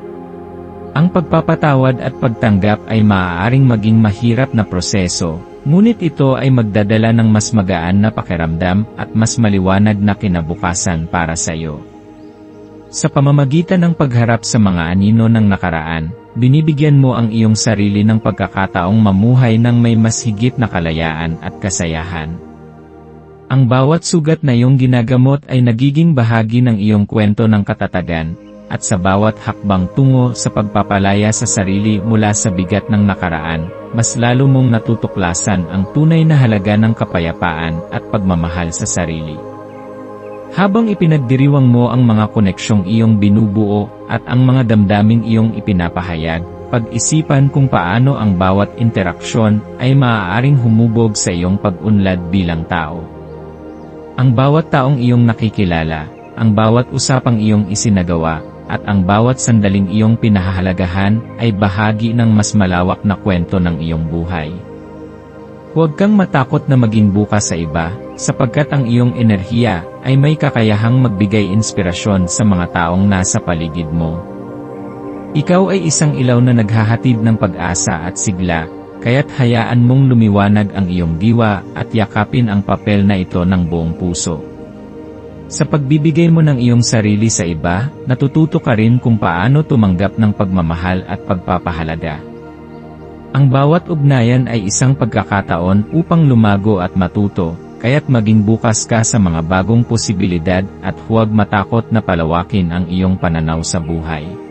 Ang pagpapatawad at pagtanggap ay maaaring maging mahirap na proseso, ngunit ito ay magdadala ng mas magaan na pakiramdam at mas maliwanag na kinabukasan para sa iyo. Sa pamamagitan ng pagharap sa mga anino ng nakaraan, binibigyan mo ang iyong sarili ng pagkakataong mamuhay ng may mas higit na kalayaan at kasayahan. Ang bawat sugat na iyong ginagamot ay nagiging bahagi ng iyong kwento ng katatagan, at sa bawat hakbang tungo sa pagpapalaya sa sarili mula sa bigat ng nakaraan, mas lalo mong natutuklasan ang tunay na halaga ng kapayapaan at pagmamahal sa sarili. Habang ipinagdiriwang mo ang mga koneksyong iyong binubuo at ang mga damdaming iyong ipinapahayag, pag-isipan kung paano ang bawat interaksyon ay maaaring humubog sa iyong pag-unlad bilang tao. Ang bawat taong iyong nakikilala, ang bawat usapang iyong isinagawa, at ang bawat sandaling iyong pinahahalagahan ay bahagi ng mas malawak na kwento ng iyong buhay. Huwag kang matakot na maging bukas sa iba, sapagkat ang iyong enerhiya ay may kakayahang magbigay inspirasyon sa mga taong nasa paligid mo. Ikaw ay isang ilaw na naghahatid ng pag-asa at sigla, kaya't hayaan mong lumiwanag ang iyong diwa at yakapin ang papel na ito ng buong puso. Sa pagbibigay mo ng iyong sarili sa iba, natututo ka rin kung paano tumanggap ng pagmamahal at pagpapahalaga. Ang bawat ugnayan ay isang pagkakataon upang lumago at matuto, kaya't maging bukas ka sa mga bagong posibilidad at huwag matakot na palawakin ang iyong pananaw sa buhay.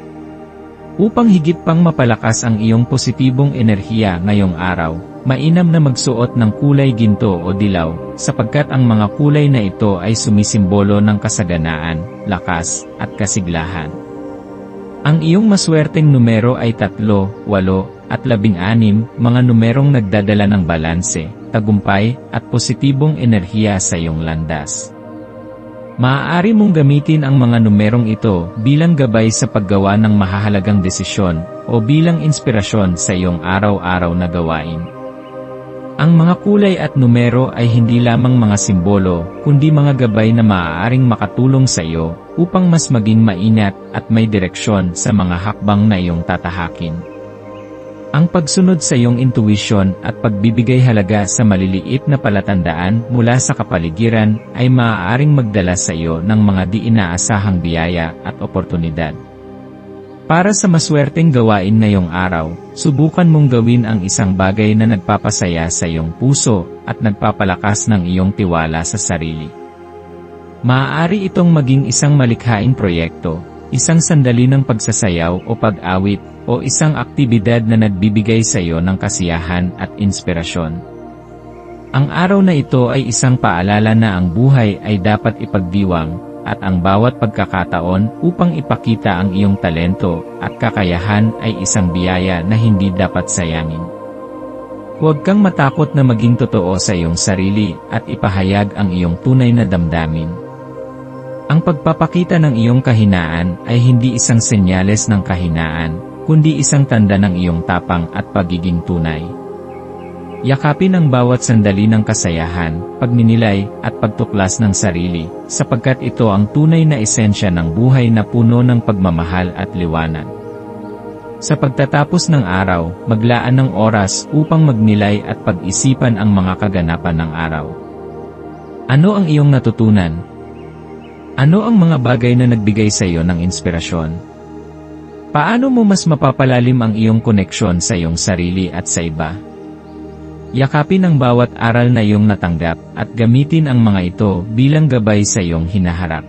Upang higit pang mapalakas ang iyong positibong enerhiya ngayong araw, mainam na magsuot ng kulay ginto o dilaw, sapagkat ang mga kulay na ito ay sumisimbolo ng kasaganaan, lakas, at kasiglahan. Ang iyong maswerteng numero ay 3, 8, at 16, mga numerong nagdadala ng balanse, tagumpay, at positibong enerhiya sa iyong landas. Maaari mong gamitin ang mga numerong ito bilang gabay sa paggawa ng mahahalagang desisyon o bilang inspirasyon sa iyong araw-araw na gawain. Ang mga kulay at numero ay hindi lamang mga simbolo, kundi mga gabay na maaaring makatulong sa iyo upang mas maging maingat at may direksyon sa mga hakbang na iyong tatahakin. Ang pagsunod sa iyong intuition at pagbibigay halaga sa maliliit na palatandaan mula sa kapaligiran ay maaaring magdala sa iyo ng mga di inaasahang biyaya at oportunidad. Para sa maswerteng gawain ngayong araw, subukan mong gawin ang isang bagay na nagpapasaya sa iyong puso at nagpapalakas ng iyong tiwala sa sarili. Maaari itong maging isang malikhaing proyekto, isang sandali ng pagsasayaw o pag-awit, o isang aktibidad na nagbibigay sa iyo ng kasiyahan at inspirasyon. Ang araw na ito ay isang paalala na ang buhay ay dapat ipagdiwang, at ang bawat pagkakataon upang ipakita ang iyong talento at kakayahan ay isang biyaya na hindi dapat sayangin. Huwag kang matakot na maging totoo sa iyong sarili at ipahayag ang iyong tunay na damdamin. Ang pagpapakita ng iyong kahinaan ay hindi isang senyales ng kahinaan, kundi isang tanda ng iyong tapang at pagiging tunay. Yakapin ang bawat sandali ng kasayahan, pagninilay, at pagtuklas ng sarili, sapagkat ito ang tunay na esensya ng buhay na puno ng pagmamahal at liwanag. Sa pagtatapos ng araw, maglaan ng oras upang magnilay at pag-isipan ang mga kaganapan ng araw. Ano ang iyong natutunan? Ano ang mga bagay na nagbigay sa iyo ng inspirasyon? Paano mo mas mapapalalim ang iyong koneksyon sa iyong sarili at sa iba? Yakapin ang bawat aral na iyong natanggap at gamitin ang mga ito bilang gabay sa iyong hinaharap.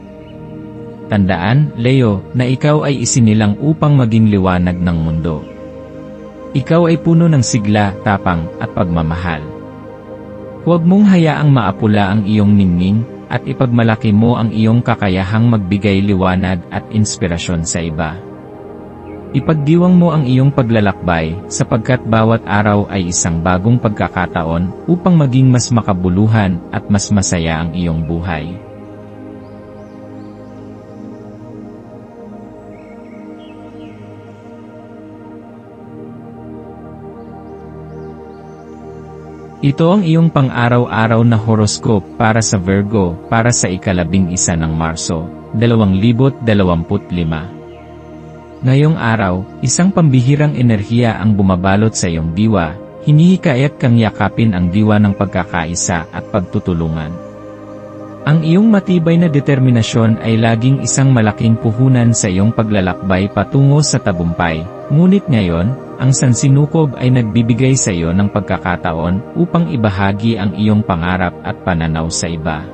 Tandaan, Leo, na ikaw ay isinilang upang maging liwanag ng mundo. Ikaw ay puno ng sigla, tapang, at pagmamahal. Huwag mong hayaang maapula ang iyong ningning, at ipagmalaki mo ang iyong kakayahang magbigay liwanag at inspirasyon sa iba. Ipagdiwang mo ang iyong paglalakbay, sapagkat bawat araw ay isang bagong pagkakataon upang maging mas makabuluhan at mas masaya ang iyong buhay. Ito ang iyong pang-araw-araw na horoscope para sa Virgo para sa ika-11 ng Marso, 2025. Ngayong araw, isang pambihirang enerhiya ang bumabalot sa iyong diwa, hinihikayat kang yakapin ang diwa ng pagkakaisa at pagtutulungan. Ang iyong matibay na determinasyon ay laging isang malaking puhunan sa iyong paglalakbay patungo sa tagumpay, ngunit ngayon, ang sansinukob ay nagbibigay sa iyo ng pagkakataon upang ibahagi ang iyong pangarap at pananaw sa iba.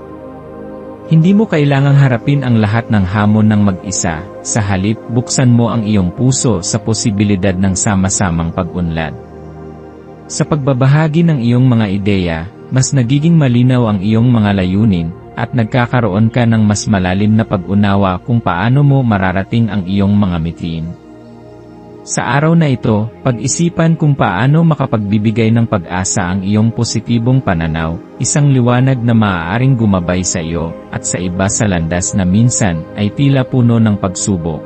Hindi mo kailangang harapin ang lahat ng hamon ng mag-isa, sa halip buksan mo ang iyong puso sa posibilidad ng sama-samang pag-unlad. Sa pagbabahagi ng iyong mga ideya, mas nagiging malinaw ang iyong mga layunin, at nagkakaroon ka ng mas malalim na pag-unawa kung paano mo mararating ang iyong mga mitiin. Sa araw na ito, pag-isipan kung paano makapagbibigay ng pag-asa ang iyong positibong pananaw, isang liwanag na maaaring gumabay sa iyo at sa iba sa landas na minsan ay tila puno ng pagsubok.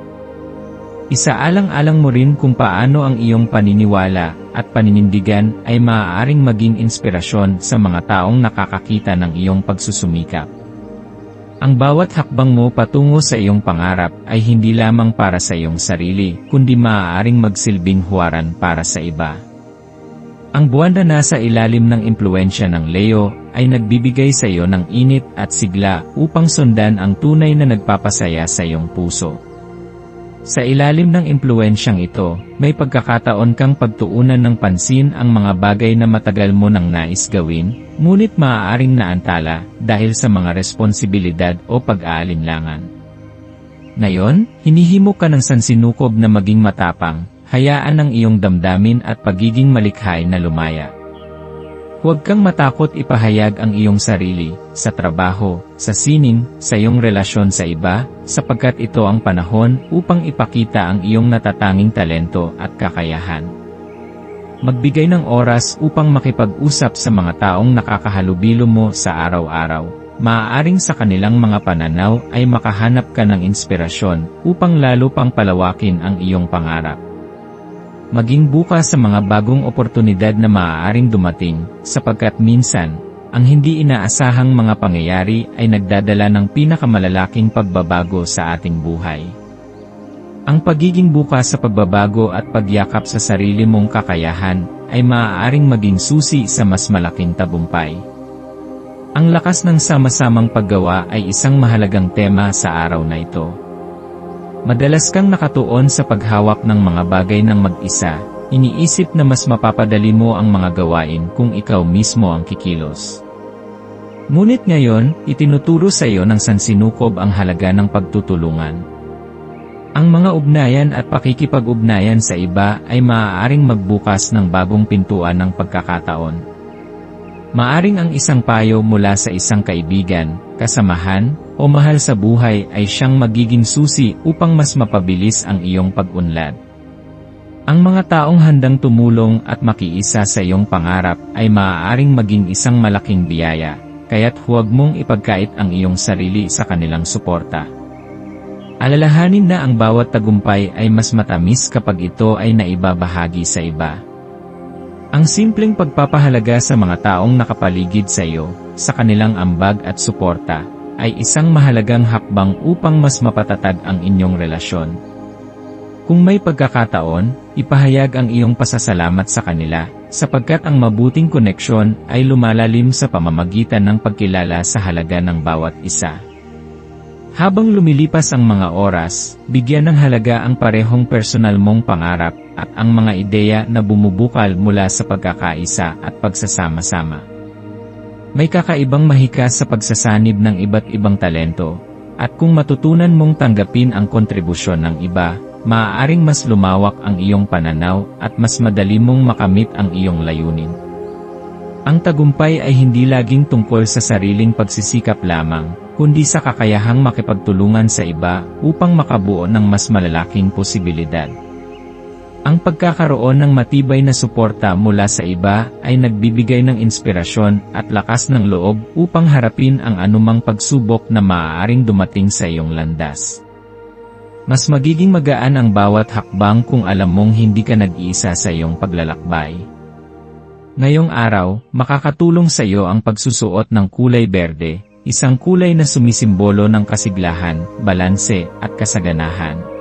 Isaalang-alang mo rin kung paano ang iyong paniniwala at paninindigan ay maaaring maging inspirasyon sa mga taong nakakakita ng iyong pagsusumikap. Ang bawat hakbang mo patungo sa iyong pangarap ay hindi lamang para sa iyong sarili, kundi maaaring magsilbing huwaran para sa iba. Ang buwan na nasa ilalim ng impluwensya ng Leo ay nagbibigay sa iyo ng init at sigla upang sundan ang tunay na nagpapasaya sa iyong puso. Sa ilalim ng impluwensyang ito, may pagkakataon kang pagtuunan ng pansin ang mga bagay na matagal mo nang nais gawin, ngunit maaaring naantala dahil sa mga responsibilidad o pag-aalinlangan. Ngayon, hinihimok ka ng sansinukob na maging matapang, hayaan ang iyong damdamin at pagiging malikhain na lumaya. Huwag kang matakot ipahayag ang iyong sarili, sa trabaho, sa sining, sa iyong relasyon sa iba, sapagkat ito ang panahon upang ipakita ang iyong natatanging talento at kakayahan. Magbigay ng oras upang makipag-usap sa mga taong nakakahalubilo mo sa araw-araw. Maaaring sa kanilang mga pananaw ay makahanap ka ng inspirasyon upang lalo pang palawakin ang iyong pangarap. Maging bukas sa mga bagong oportunidad na maaaring dumating, sapagkat minsan, ang hindi inaasahang mga pangyayari ay nagdadala ng pinakamalalaking pagbabago sa ating buhay. Ang pagiging bukas sa pagbabago at pagyakap sa sarili mong kakayahan ay maaaring maging susi sa mas malaking tagumpay. Ang lakas ng sama-samang paggawa ay isang mahalagang tema sa araw na ito. Madalas kang nakatuon sa paghawak ng mga bagay ng mag-isa, iniisip na mas mapapadali mo ang mga gawain kung ikaw mismo ang kikilos. Ngunit ngayon, itinuturo sa iyo ng sansinukob ang halaga ng pagtutulungan. Ang mga ugnayan at pakikipag-ugnayan sa iba ay maaaring magbukas ng bagong pintuan ng pagkakataon. Maaring ang isang payo mula sa isang kaibigan, kasamahan, o mahal sa buhay ay siyang magiging susi upang mas mapabilis ang iyong pag-unlad. Ang mga taong handang tumulong at makiisa sa iyong pangarap ay maaaring maging isang malaking biyaya, kaya't huwag mong ipagkait ang iyong sarili sa kanilang suporta. Alalahanin na ang bawat tagumpay ay mas matamis kapag ito ay naibabahagi sa iba. Ang simpleng pagpapahalaga sa mga taong nakapaligid sa iyo, sa kanilang ambag at suporta, ay isang mahalagang hakbang upang mas mapatatag ang inyong relasyon. Kung may pagkakataon, ipahayag ang iyong pasasalamat sa kanila, sapagkat ang mabuting koneksyon ay lumalalim sa pamamagitan ng pagkilala sa halaga ng bawat isa. Habang lumilipas ang mga oras, bigyan ng halaga ang parehong personal mong pangarap at ang mga ideya na bumubukal mula sa pagkakaisa at pagsasama-sama. May kakaibang mahika sa pagsasanib ng iba't ibang talento, at kung matutunan mong tanggapin ang kontribusyon ng iba, maaaring mas lumawak ang iyong pananaw at mas madali mong makamit ang iyong layunin. Ang tagumpay ay hindi laging tungkol sa sariling pagsisikap lamang, kundi sa kakayahang makipagtulungan sa iba upang makabuo ng mas malalaking posibilidad. Ang pagkakaroon ng matibay na suporta mula sa iba ay nagbibigay ng inspirasyon at lakas ng loob upang harapin ang anumang pagsubok na maaaring dumating sa iyong landas. Mas magiging magaan ang bawat hakbang kung alam mong hindi ka nag-iisa sa iyong paglalakbay. Ngayong araw, makakatulong sa iyo ang pagsusuot ng kulay berde, isang kulay na sumisimbolo ng kasiglahan, balanse, at kasaganahan.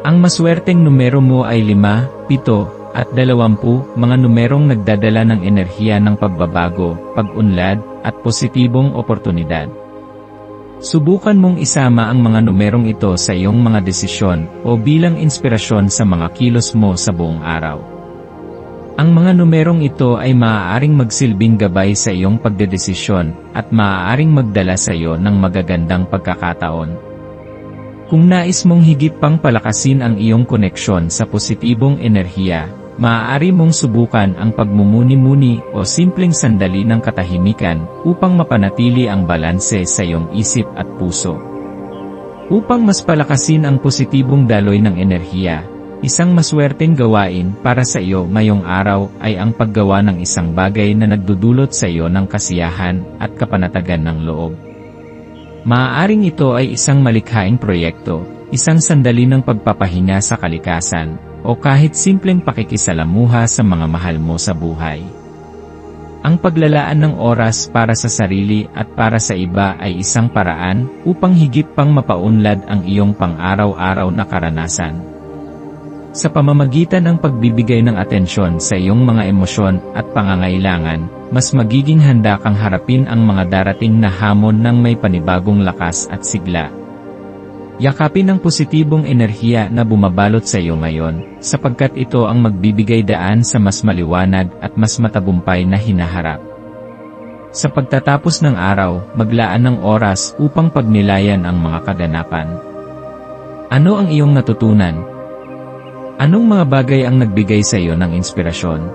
Ang maswerteng numero mo ay 5, 7, at 20, mga numerong nagdadala ng enerhiya ng pagbabago, pag-unlad, at positibong oportunidad. Subukan mong isama ang mga numerong ito sa iyong mga desisyon o bilang inspirasyon sa mga kilos mo sa buong araw. Ang mga numerong ito ay maaaring magsilbing gabay sa iyong pagdedesisyon at maaaring magdala sa iyo ng magagandang pagkakataon. Kung nais mong higit pang palakasin ang iyong koneksyon sa positibong enerhiya, maaari mong subukan ang pagmumuni-muni o simpleng sandali ng katahimikan upang mapanatili ang balanse sa iyong isip at puso. Upang mas palakasin ang positibong daloy ng enerhiya, isang maswerteng gawain para sa iyo ngayong araw ay ang paggawa ng isang bagay na nagdudulot sa iyo ng kasiyahan at kapanatagan ng loob. Maaaring ito ay isang malikhaing proyekto, isang sandali ng pagpapahinga sa kalikasan, o kahit simpleng pakikisalamuha sa mga mahal mo sa buhay. Ang paglalaan ng oras para sa sarili at para sa iba ay isang paraan upang higit pang mapaunlad ang iyong pang-araw-araw na karanasan. Sa pamamagitan ng pagbibigay ng atensyon sa iyong mga emosyon at pangangailangan, mas magiging handa kang harapin ang mga darating na hamon ng may panibagong lakas at sigla. Yakapin ang positibong enerhiya na bumabalot sa iyo ngayon, sapagkat ito ang magbibigay daan sa mas maliwanag at mas matagumpay na hinaharap. Sa pagtatapos ng araw, maglaan ng oras upang pagnilayan ang mga kaganapan. Ano ang iyong natutunan? Anong mga bagay ang nagbigay sa iyo ng inspirasyon?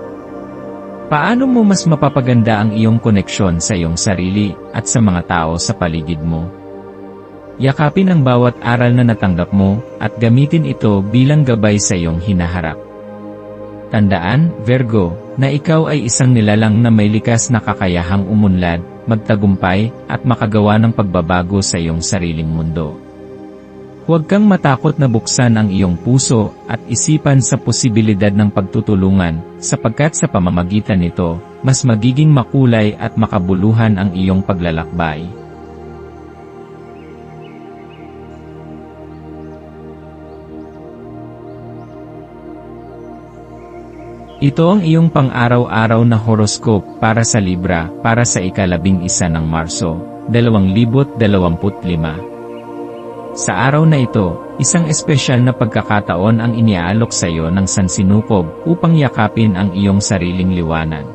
Paano mo mas mapapaganda ang iyong koneksyon sa iyong sarili at sa mga tao sa paligid mo? Yakapin ang bawat aral na natanggap mo at gamitin ito bilang gabay sa iyong hinaharap. Tandaan, Virgo, na ikaw ay isang nilalang na may likas na kakayahang umunlad, magtagumpay, at makagawa ng pagbabago sa iyong sariling mundo. Huwag kang matakot na buksan ang iyong puso at isipan sa posibilidad ng pagtutulungan, sapagkat sa pamamagitan nito, mas magiging makulay at makabuluhan ang iyong paglalakbay. Ito ang iyong pang-araw-araw na horoscope para sa Libra para sa ika-11 ng Marso, 2025. Sa araw na ito, isang espesyal na pagkakataon ang iniaalok sa iyo ng Sansinukob upang yakapin ang iyong sariling liwanag.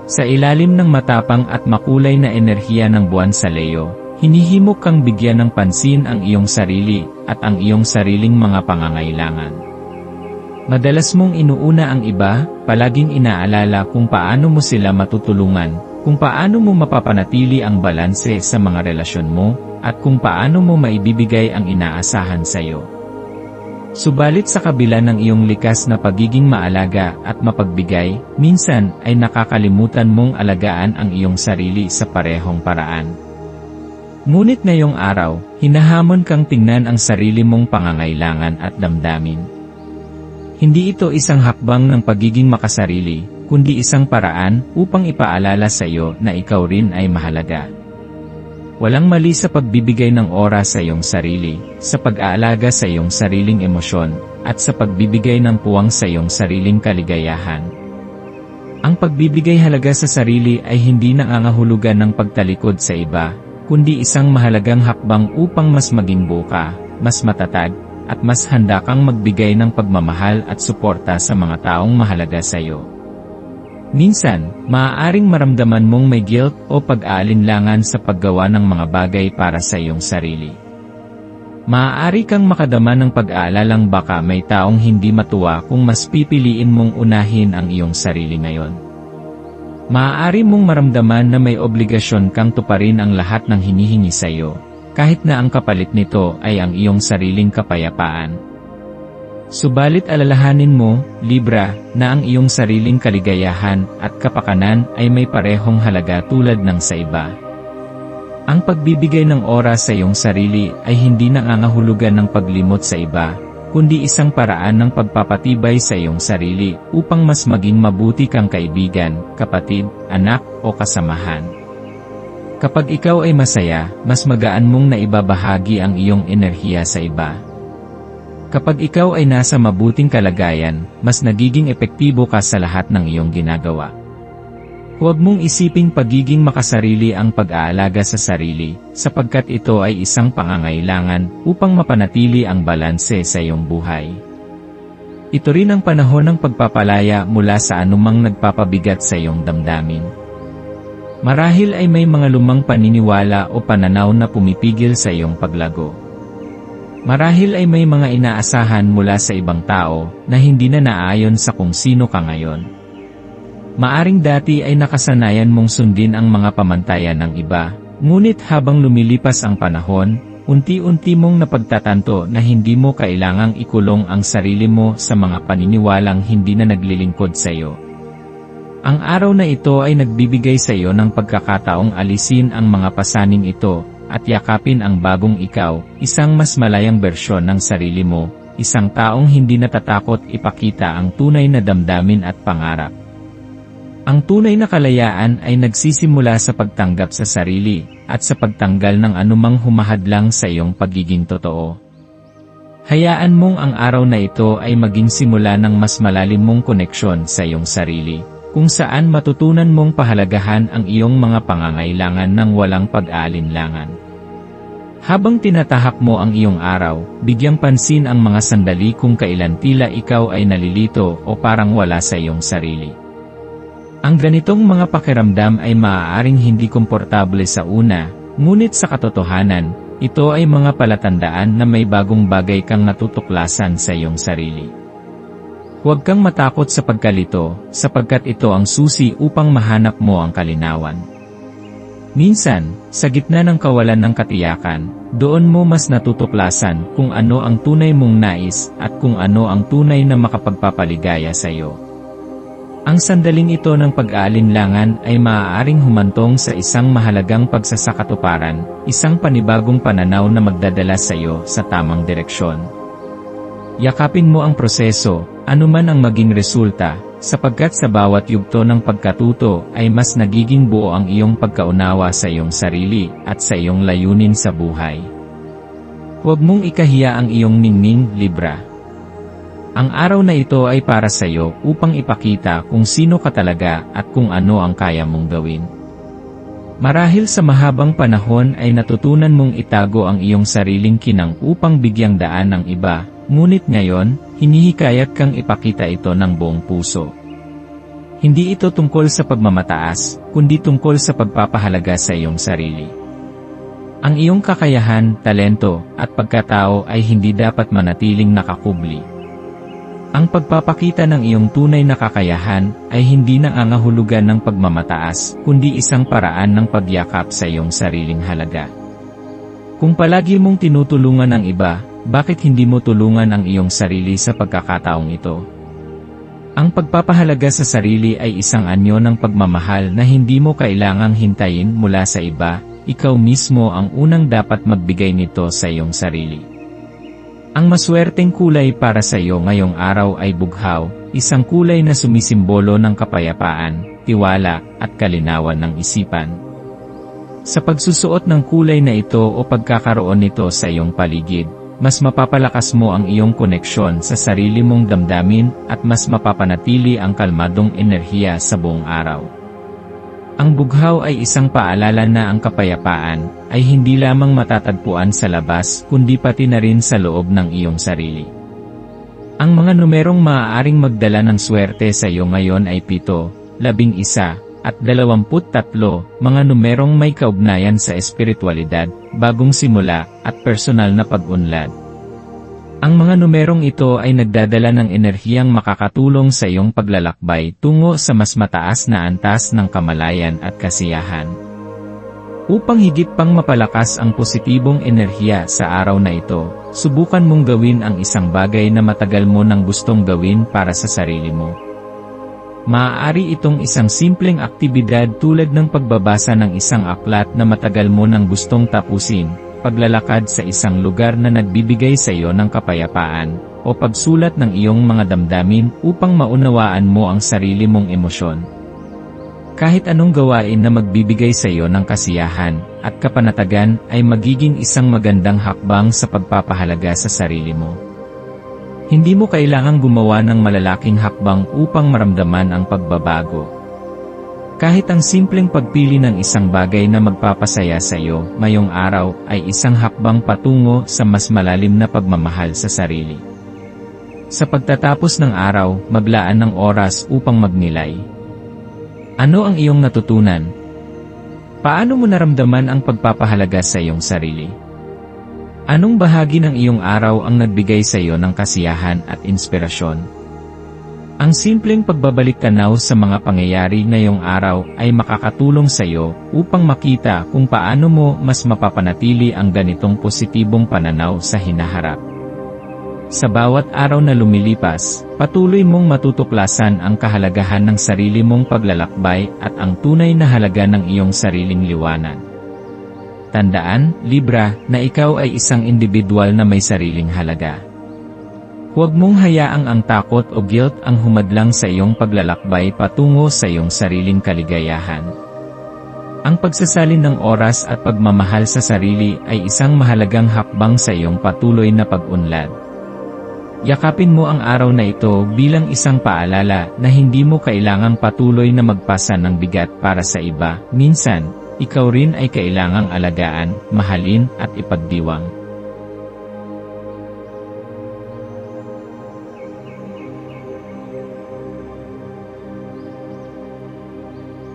Sa ilalim ng matapang at makulay na enerhiya ng buwan sa Leo, hinihimok kang bigyan ng pansin ang iyong sarili at ang iyong sariling mga pangangailangan. Madalas mong inuuna ang iba, palaging inaalala kung paano mo sila matutulungan, kung paano mo mapapanatili ang balanse sa mga relasyon mo, at kung paano mo maibibigay ang inaasahan sa iyo. Subalit sa kabila ng iyong likas na pagiging maalaga at mapagbigay, minsan ay nakakalimutan mong alagaan ang iyong sarili sa parehong paraan. Ngunit ngayong araw, hinahamon kang tingnan ang sarili mong pangangailangan at damdamin. Hindi ito isang hakbang ng pagiging makasarili, kundi isang paraan upang ipaalala sa iyo na ikaw rin ay mahalaga. Walang mali sa pagbibigay ng oras sa iyong sarili, sa pag-aalaga sa iyong sariling emosyon, at sa pagbibigay ng puwang sa iyong sariling kaligayahan. Ang pagbibigay halaga sa sarili ay hindi nangangahulugan ng pagtalikod sa iba, kundi isang mahalagang hakbang upang mas maging buka, mas matatag, at mas handa kang magbigay ng pagmamahal at suporta sa mga taong mahalaga sa iyo. Minsan, maaaring maramdaman mong may guilt o pag-aalinlangan sa paggawa ng mga bagay para sa iyong sarili. Maaari kang makadama ng pag-aalalang baka may taong hindi matuwa kung mas pipiliin mong unahin ang iyong sarili ngayon. Maaari mong maramdaman na may obligasyon kang tuparin ang lahat ng hinihingi sa iyo, kahit na ang kapalit nito ay ang iyong sariling kapayapaan. Subalit alalahanin mo, Libra, na ang iyong sariling kaligayahan at kapakanan ay may parehong halaga tulad ng sa iba. Ang pagbibigay ng oras sa iyong sarili ay hindi nangangahulugan ng paglimot sa iba, kundi isang paraan ng pagpapatibay sa iyong sarili upang mas maging mabuti kang kaibigan, kapatid, anak o kasamahan. Kapag ikaw ay masaya, mas magaan mong naibabahagi ang iyong enerhiya sa iba. Kapag ikaw ay nasa mabuting kalagayan, mas nagiging epektibo ka sa lahat ng iyong ginagawa. Huwag mong isiping pagiging makasarili ang pag-aalaga sa sarili, sapagkat ito ay isang pangangailangan upang mapanatili ang balanse sa iyong buhay. Ito rin ang panahon ng pagpapalaya mula sa anumang nagpapabigat sa iyong damdamin. Marahil ay may mga lumang paniniwala o pananaw na pumipigil sa iyong paglago. Marahil ay may mga inaasahan mula sa ibang tao na hindi na naayon sa kung sino ka ngayon. Maaring dati ay nakasanayan mong sundin ang mga pamantayan ng iba, ngunit habang lumilipas ang panahon, unti-unti mong napagtatanto na hindi mo kailangang ikulong ang sarili mo sa mga paniniwalang hindi na naglilingkod sa iyo. Ang araw na ito ay nagbibigay sa iyo ng pagkakataong alisin ang mga pasaning ito, at yakapin ang bagong ikaw, isang mas malayang bersyon ng sarili mo, isang taong hindi natatakot ipakita ang tunay na damdamin at pangarap. Ang tunay na kalayaan ay nagsisimula sa pagtanggap sa sarili, at sa pagtanggal ng anumang humahadlang sa iyong pagiging totoo. Hayaan mong ang araw na ito ay maging simula ng mas malalim mong koneksyon sa iyong sarili, kung saan matutunan mong pahalagahan ang iyong mga pangangailangan ng walang pag-aalinlangan. Habang tinatahak mo ang iyong araw, bigyang pansin ang mga sandali kung kailan tila ikaw ay nalilito o parang wala sa iyong sarili. Ang ganitong mga pakiramdam ay maaaring hindi komportable sa una, ngunit sa katotohanan, ito ay mga palatandaan na may bagong bagay kang natutuklasan sa iyong sarili. Huwag kang matakot sa pagkalito, sapagkat ito ang susi upang mahanap mo ang kalinawan. Minsan, sa gitna ng kawalan ng katiyakan, doon mo mas natutuklasan kung ano ang tunay mong nais at kung ano ang tunay na makapagpapaligaya sa iyo. Ang sandaling ito ng pag-aalinlangan ay maaaring humantong sa isang mahalagang pagsasakatuparan, isang panibagong pananaw na magdadala sa iyo sa tamang direksyon. Yakapin mo ang proseso, anuman ang maging resulta, sapagkat sa bawat yugto ng pagkatuto ay mas nagiging buo ang iyong pagkaunawa sa iyong sarili at sa iyong layunin sa buhay. Huwag mong ikahiya ang iyong ningning, Libra. Ang araw na ito ay para sa iyo upang ipakita kung sino ka talaga at kung ano ang kaya mong gawin. Marahil sa mahabang panahon ay natutunan mong itago ang iyong sariling kinang upang bigyang daan ng iba, ngunit ngayon, hinihikayat kang ipakita ito ng buong puso. Hindi ito tungkol sa pagmamataas, kundi tungkol sa pagpapahalaga sa iyong sarili. Ang iyong kakayahan, talento, at pagkatao ay hindi dapat manatiling nakakubli. Ang pagpapakita ng iyong tunay na kakayahan ay hindi nangangahulugan ng pagmamataas, kundi isang paraan ng pagyakap sa iyong sariling halaga. Kung palagi mong tinutulungan ang iba, bakit hindi mo tulungan ang iyong sarili sa pagkakataong ito? Ang pagpapahalaga sa sarili ay isang anyo ng pagmamahal na hindi mo kailangang hintayin mula sa iba, ikaw mismo ang unang dapat magbigay nito sa iyong sarili. Ang maswerteng kulay para sa iyo ngayong araw ay bughaw, isang kulay na sumisimbolo ng kapayapaan, tiwala, at kalinawan ng isipan. Sa pagsusuot ng kulay na ito o pagkakaroon nito sa iyong paligid, mas mapapalakas mo ang iyong koneksyon sa sarili mong damdamin at mas mapapanatili ang kalmadong enerhiya sa buong araw. Ang bughaw ay isang paalala na ang kapayapaan ay hindi lamang matatagpuan sa labas kundi pati na rin sa loob ng iyong sarili. Ang mga numerong maaaring magdala ng swerte sa iyo ngayon ay 7, 11, at 23, mga numerong may kaugnayan sa espiritualidad, bagong simula, at personal na pag-unlad. Ang mga numerong ito ay nagdadala ng enerhiyang makakatulong sa iyong paglalakbay tungo sa mas mataas na antas ng kamalayan at kasiyahan. Upang higit pang mapalakas ang positibong enerhiya sa araw na ito, subukan mong gawin ang isang bagay na matagal mo nang gustong gawin para sa sarili mo. Maaari itong isang simpleng aktibidad tulad ng pagbabasa ng isang aklat na matagal mo nang gustong tapusin, paglalakad sa isang lugar na nagbibigay sa iyo ng kapayapaan, o pagsulat ng iyong mga damdamin upang maunawaan mo ang sarili mong emosyon. Kahit anong gawain na magbibigay sa iyo ng kasiyahan at kapanatagan ay magiging isang magandang hakbang sa pagpapahalaga sa sarili mo. Hindi mo kailangang gumawa ng malalaking hakbang upang maramdaman ang pagbabago. Kahit ang simpleng pagpili ng isang bagay na magpapasaya sa iyo ngayong araw ay isang hakbang patungo sa mas malalim na pagmamahal sa sarili. Sa pagtatapos ng araw, maglaan ng oras upang magnilay. Ano ang iyong natutunan? Paano mo naramdaman ang pagpapahalaga sa iyong sarili? Anong bahagi ng iyong araw ang nagbigay sa iyo ng kasiyahan at inspirasyon? Ang simpleng pagbabalik-tanaw sa mga pangyayari ngayong araw ay makakatulong sa iyo upang makita kung paano mo mas mapapanatili ang ganitong positibong pananaw sa hinaharap. Sa bawat araw na lumilipas, patuloy mong matutuklasan ang kahalagahan ng sarili mong paglalakbay at ang tunay na halaga ng iyong sariling liwanag. Tandaan, Libra, na ikaw ay isang individual na may sariling halaga. Huwag mong hayaang ang takot o guilt ang humadlang sa iyong paglalakbay patungo sa iyong sariling kaligayahan. Ang pagsasalin ng oras at pagmamahal sa sarili ay isang mahalagang hakbang sa iyong patuloy na pag-unlad. Yakapin mo ang araw na ito bilang isang paalala na hindi mo kailangang patuloy na magpasa ng bigat para sa iba. Minsan, ikaw rin ay kailangang alagaan, mahalin, at ipagdiwang.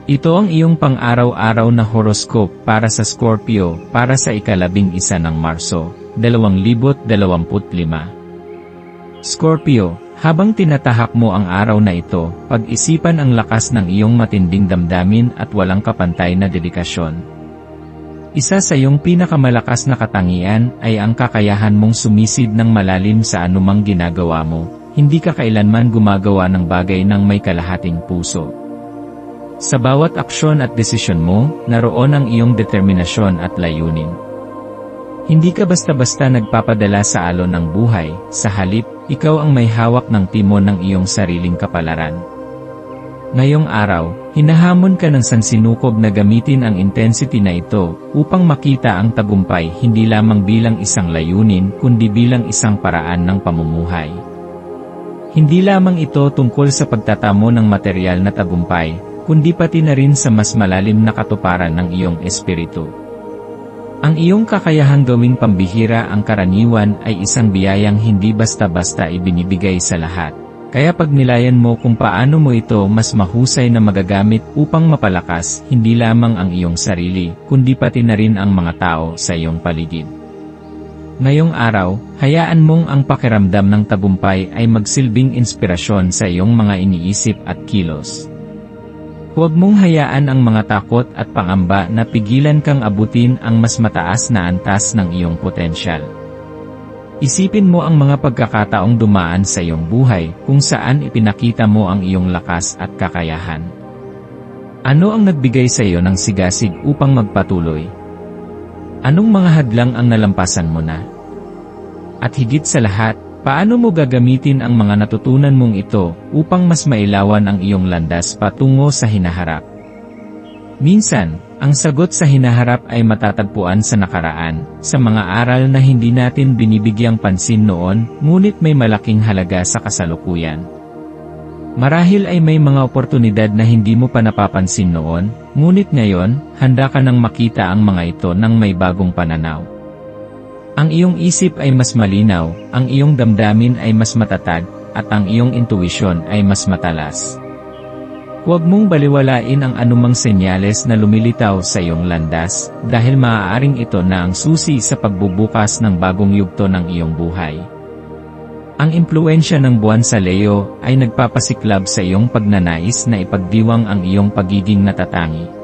Ito ang iyong pang-araw-araw na horoscope para sa Scorpio para sa ika-11 ng Marso, 2025. Scorpio, habang tinatahak mo ang araw na ito, pag-isipan ang lakas ng iyong matinding damdamin at walang kapantay na dedikasyon. Isa sa iyong pinakamalakas na katangian ay ang kakayahan mong sumisid ng malalim sa anumang ginagawa mo, hindi ka kailanman gumagawa ng bagay ng may kalahating puso. Sa bawat aksyon at desisyon mo, naroon ang iyong determinasyon at layunin. Hindi ka basta-basta nagpapadala sa alon ng buhay, sa halip, ikaw ang may hawak ng timon ng iyong sariling kapalaran. Ngayong araw, hinahamon ka ng sansinukob na gamitin ang intensity na ito upang makita ang tagumpay hindi lamang bilang isang layunin kundi bilang isang paraan ng pamumuhay. Hindi lamang ito tungkol sa pagtatamo ng material na tagumpay, kundi pati na rin sa mas malalim na katuparan ng iyong espiritu. Ang iyong kakayahang gawing pambihira ang karaniwan ay isang biyayang hindi basta-basta ibinibigay sa lahat. Kaya pagnilayan mo kung paano mo ito mas mahusay na magagamit upang mapalakas hindi lamang ang iyong sarili, kundi pati na rin ang mga tao sa iyong paligid. Ngayong araw, hayaan mong ang pakiramdam ng tagumpay ay magsilbing inspirasyon sa iyong mga iniisip at kilos. Huwag mong hayaan ang mga takot at pangamba na pigilan kang abutin ang mas mataas na antas ng iyong potensyal. Isipin mo ang mga pagkakataong dumaan sa iyong buhay kung saan ipinakita mo ang iyong lakas at kakayahan. Ano ang nagbigay sa iyo ng sigasig upang magpatuloy? Anong mga hadlang ang nalampasan mo na? At higit sa lahat, paano mo gagamitin ang mga natutunan mong ito upang mas mailawan ang iyong landas patungo sa hinaharap? Minsan, ang sagot sa hinaharap ay matatagpuan sa nakaraan, sa mga aral na hindi natin binibigyang pansin noon, ngunit may malaking halaga sa kasalukuyan. Marahil ay may mga oportunidad na hindi mo pa napapansin noon, ngunit ngayon, handa ka nang makita ang mga ito ng may bagong pananaw. Ang iyong isip ay mas malinaw, ang iyong damdamin ay mas matatag, at ang iyong intuwisyon ay mas matalas. Huwag mong baliwalain ang anumang senyales na lumilitaw sa iyong landas, dahil maaaring ito na ang susi sa pagbubukas ng bagong yugto ng iyong buhay. Ang impluwensya ng buwan sa Leo ay nagpapasiklab sa iyong pagnanais na ipagdiwang ang iyong pagiging natatangi.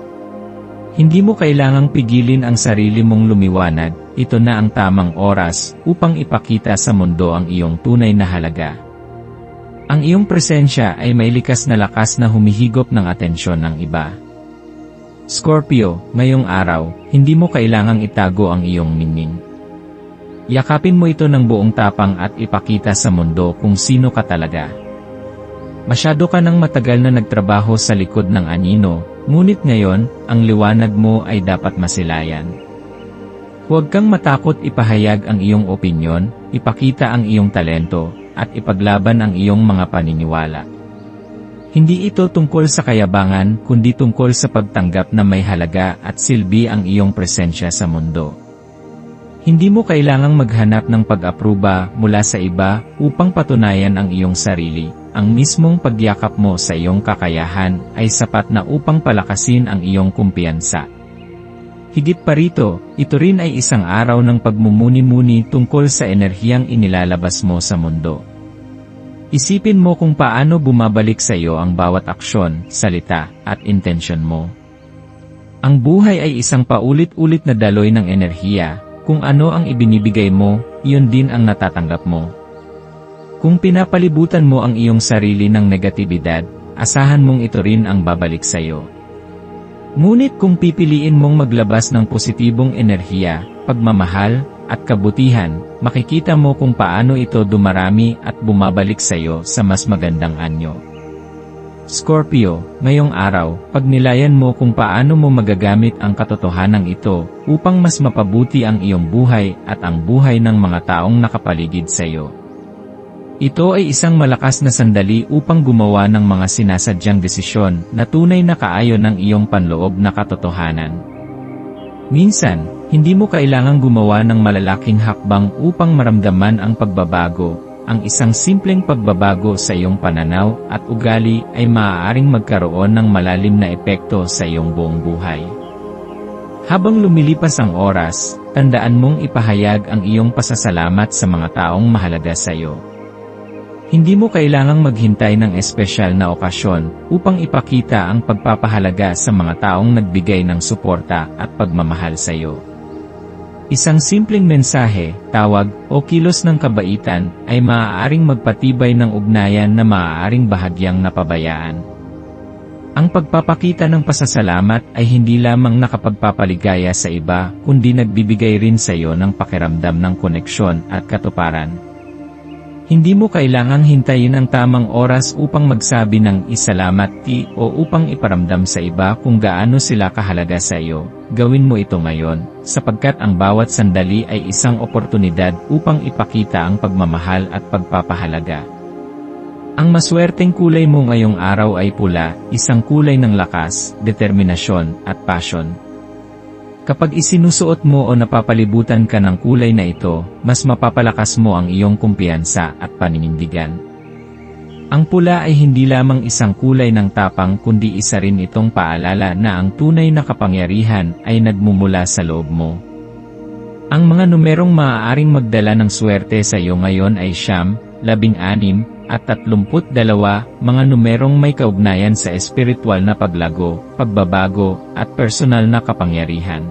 Hindi mo kailangang pigilin ang sarili mong lumiwanag, ito na ang tamang oras upang ipakita sa mundo ang iyong tunay na halaga. Ang iyong presensya ay may likas na lakas na humihigop ng atensyon ng iba. Scorpio, ngayong araw, hindi mo kailangang itago ang iyong ningning. Yakapin mo ito ng buong tapang at ipakita sa mundo kung sino ka talaga. Masyado ka nang matagal na nagtrabaho sa likod ng anino, ngunit ngayon, ang liwanag mo ay dapat masilayan. Huwag kang matakot ipahayag ang iyong opinyon, ipakita ang iyong talento, at ipaglaban ang iyong mga paniniwala. Hindi ito tungkol sa kayabangan, kundi tungkol sa pagtanggap na may halaga at silbi ang iyong presensya sa mundo. Hindi mo kailangang maghanap ng pag-apruba mula sa iba upang patunayan ang iyong sarili. Ang mismong pagyakap mo sa iyong kakayahan ay sapat na upang palakasin ang iyong kumpiyansa. Higit pa rito, ito rin ay isang araw ng pagmumuni-muni tungkol sa enerhiyang inilalabas mo sa mundo. Isipin mo kung paano bumabalik sa iyo ang bawat aksyon, salita, at intensyon mo. Ang buhay ay isang paulit-ulit na daloy ng enerhiya. Kung ano ang ibinibigay mo, iyon din ang natatanggap mo. Kung pinapalibutan mo ang iyong sarili ng negatibidad, asahan mong ito rin ang babalik sa iyo. Ngunit kung pipiliin mong maglabas ng positibong enerhiya, pagmamahal, at kabutihan, makikita mo kung paano ito dumarami at bumabalik sa iyo sa mas magandang anyo. Scorpio, ngayong araw, pagnilayan mo kung paano mo magagamit ang katotohanan ito upang mas mapabuti ang iyong buhay at ang buhay ng mga taong nakapaligid sa iyo. Ito ay isang malakas na sandali upang gumawa ng mga sinasadyang desisyon na tunay na kaayon ng iyong panloob na katotohanan. Minsan, hindi mo kailangang gumawa ng malalaking hakbang upang maramdaman ang pagbabago. Ang isang simpleng pagbabago sa iyong pananaw at ugali ay maaaring magkaroon ng malalim na epekto sa iyong buong buhay. Habang lumilipas ang oras, tandaan mong ipahayag ang iyong pasasalamat sa mga taong mahalaga sa iyo. Hindi mo kailangang maghintay ng espesyal na okasyon upang ipakita ang pagpapahalaga sa mga taong nagbigay ng suporta at pagmamahal sa iyo. Isang simpleng mensahe, tawag, o kilos ng kabaitan ay maaaring magpatibay ng ugnayan na maaaring bahagyang napabayaan. Ang pagpapakita ng pasasalamat ay hindi lamang nakapagpapaligaya sa iba, kundi nagbibigay rin sa iyo ng pakiramdam ng koneksyon at katuparan. Hindi mo kailangang hintayin ang tamang oras upang magsabi ng isalamat o upang iparamdam sa iba kung gaano sila kahalaga sa iyo. Gawin mo ito ngayon, sapagkat ang bawat sandali ay isang oportunidad upang ipakita ang pagmamahal at pagpapahalaga. Ang maswerteng kulay mo ngayong araw ay pula, isang kulay ng lakas, determinasyon, at passion. Kapag isinusuot mo o napapalibutan ka ng kulay na ito, mas mapapalakas mo ang iyong kumpiyansa at paninindigan. Ang pula ay hindi lamang isang kulay ng tapang kundi isa rin itong paalala na ang tunay na kapangyarihan ay nagmumula sa loob mo. Ang mga numerong maaaring magdala ng swerte sa iyo ngayon ay 9, 16, at 32, mga numerong may kaugnayan sa espiritual na paglago, pagbabago, at personal na kapangyarihan.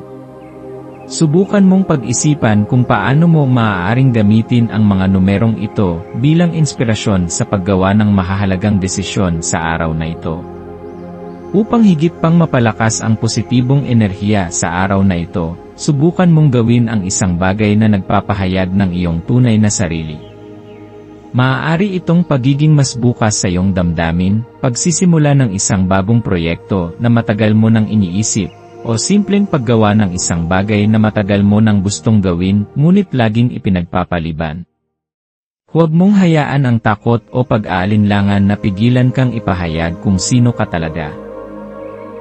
Subukan mong pag-isipan kung paano mo maaaring gamitin ang mga numerong ito bilang inspirasyon sa paggawa ng mahahalagang desisyon sa araw na ito. Upang higit pang mapalakas ang positibong enerhiya sa araw na ito, subukan mong gawin ang isang bagay na nagpapahayag ng iyong tunay na sarili. Maaari itong pagiging mas bukas sa iyong damdamin, pagsisimula ng isang bagong proyekto na matagal mo nang iniisip, o simpleng paggawa ng isang bagay na matagal mo nang gustong gawin ngunit laging ipinagpapaliban. Huwag mong hayaan ang takot o pag-aalinlangan na pigilan kang ipahayag kung sino ka talaga.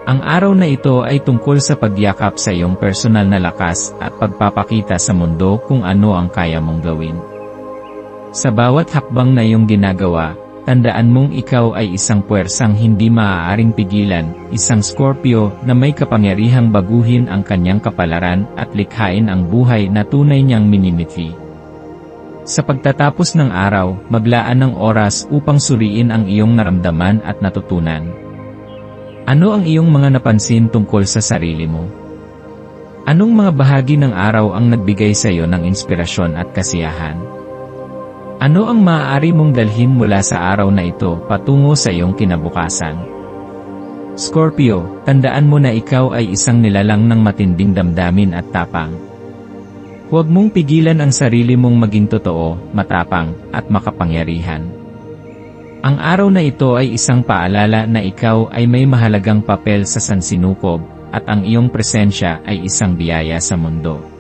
Ang araw na ito ay tungkol sa pagyakap sa iyong personal na lakas at pagpapakita sa mundo kung ano ang kaya mong gawin. Sa bawat hakbang na iyong ginagawa, tandaan mong ikaw ay isang puwersang hindi maaaring pigilan, isang Scorpio na may kapangyarihang baguhin ang kanyang kapalaran at likhain ang buhay na tunay niyang minimithi. Sa pagtatapos ng araw, maglaan ng oras upang suriin ang iyong naramdaman at natutunan. Ano ang iyong mga napansin tungkol sa sarili mo? Anong mga bahagi ng araw ang nagbigay sa iyo ng inspirasyon at kasiyahan? Ano ang maaari mong dalhin mula sa araw na ito patungo sa iyong kinabukasan? Scorpio, tandaan mo na ikaw ay isang nilalang ng matinding damdamin at tapang. Huwag mong pigilan ang sarili mong maging totoo, matapang, at makapangyarihan. Ang araw na ito ay isang paalala na ikaw ay may mahalagang papel sa sansinukob, at ang iyong presensya ay isang biyaya sa mundo.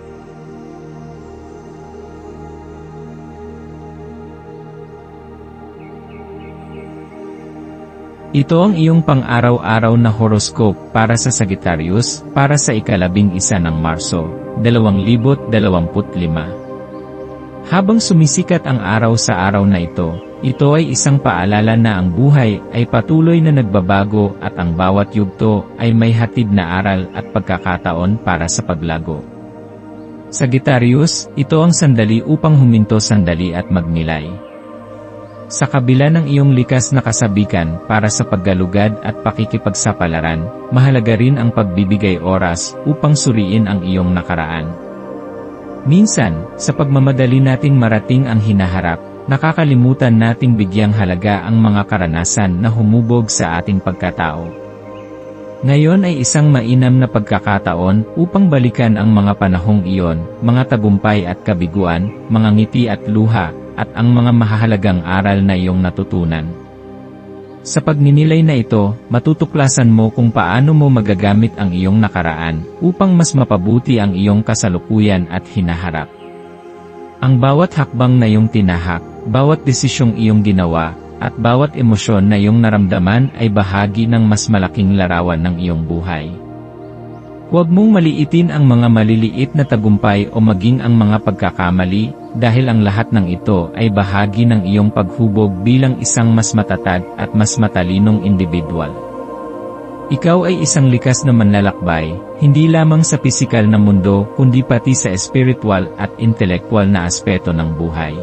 Ito ang iyong pang-araw-araw na horoscope para sa Sagittarius, para sa ika-11 ng Marso, 2025. Habang sumisikat ang araw sa araw na ito, ito ay isang paalala na ang buhay ay patuloy na nagbabago at ang bawat yugto ay may hatid na aral at pagkakataon para sa paglago. Sagittarius, ito ang sandali upang huminto sandali at magnilay. Sa kabila ng iyong likas na kasabikan para sa paggalugad at pakikipagsapalaran, mahalaga rin ang pagbibigay oras upang suriin ang iyong nakaraan. Minsan, sa pagmamadali nating marating ang hinaharap, nakakalimutan nating bigyang halaga ang mga karanasan na humubog sa ating pagkatao. Ngayon ay isang mainam na pagkakataon upang balikan ang mga panahong iyon, mga tagumpay at kabiguan, mga ngiti at luha, at ang mga mahahalagang aral na iyong natutunan. Sa pagninilay na ito, matutuklasan mo kung paano mo magagamit ang iyong nakaraan upang mas mapabuti ang iyong kasalukuyan at hinaharap. Ang bawat hakbang na iyong tinahak, bawat desisyong iyong ginawa, at bawat emosyon na iyong naramdaman ay bahagi ng mas malaking larawan ng iyong buhay. Huwag mong maliitin ang mga maliliit na tagumpay o maging ang mga pagkakamali, dahil ang lahat ng ito ay bahagi ng iyong paghubog bilang isang mas matatag at mas matalinong individual. Ikaw ay isang likas na manlalakbay, hindi lamang sa pisikal na mundo kundi pati sa espiritual at intelektual na aspeto ng buhay.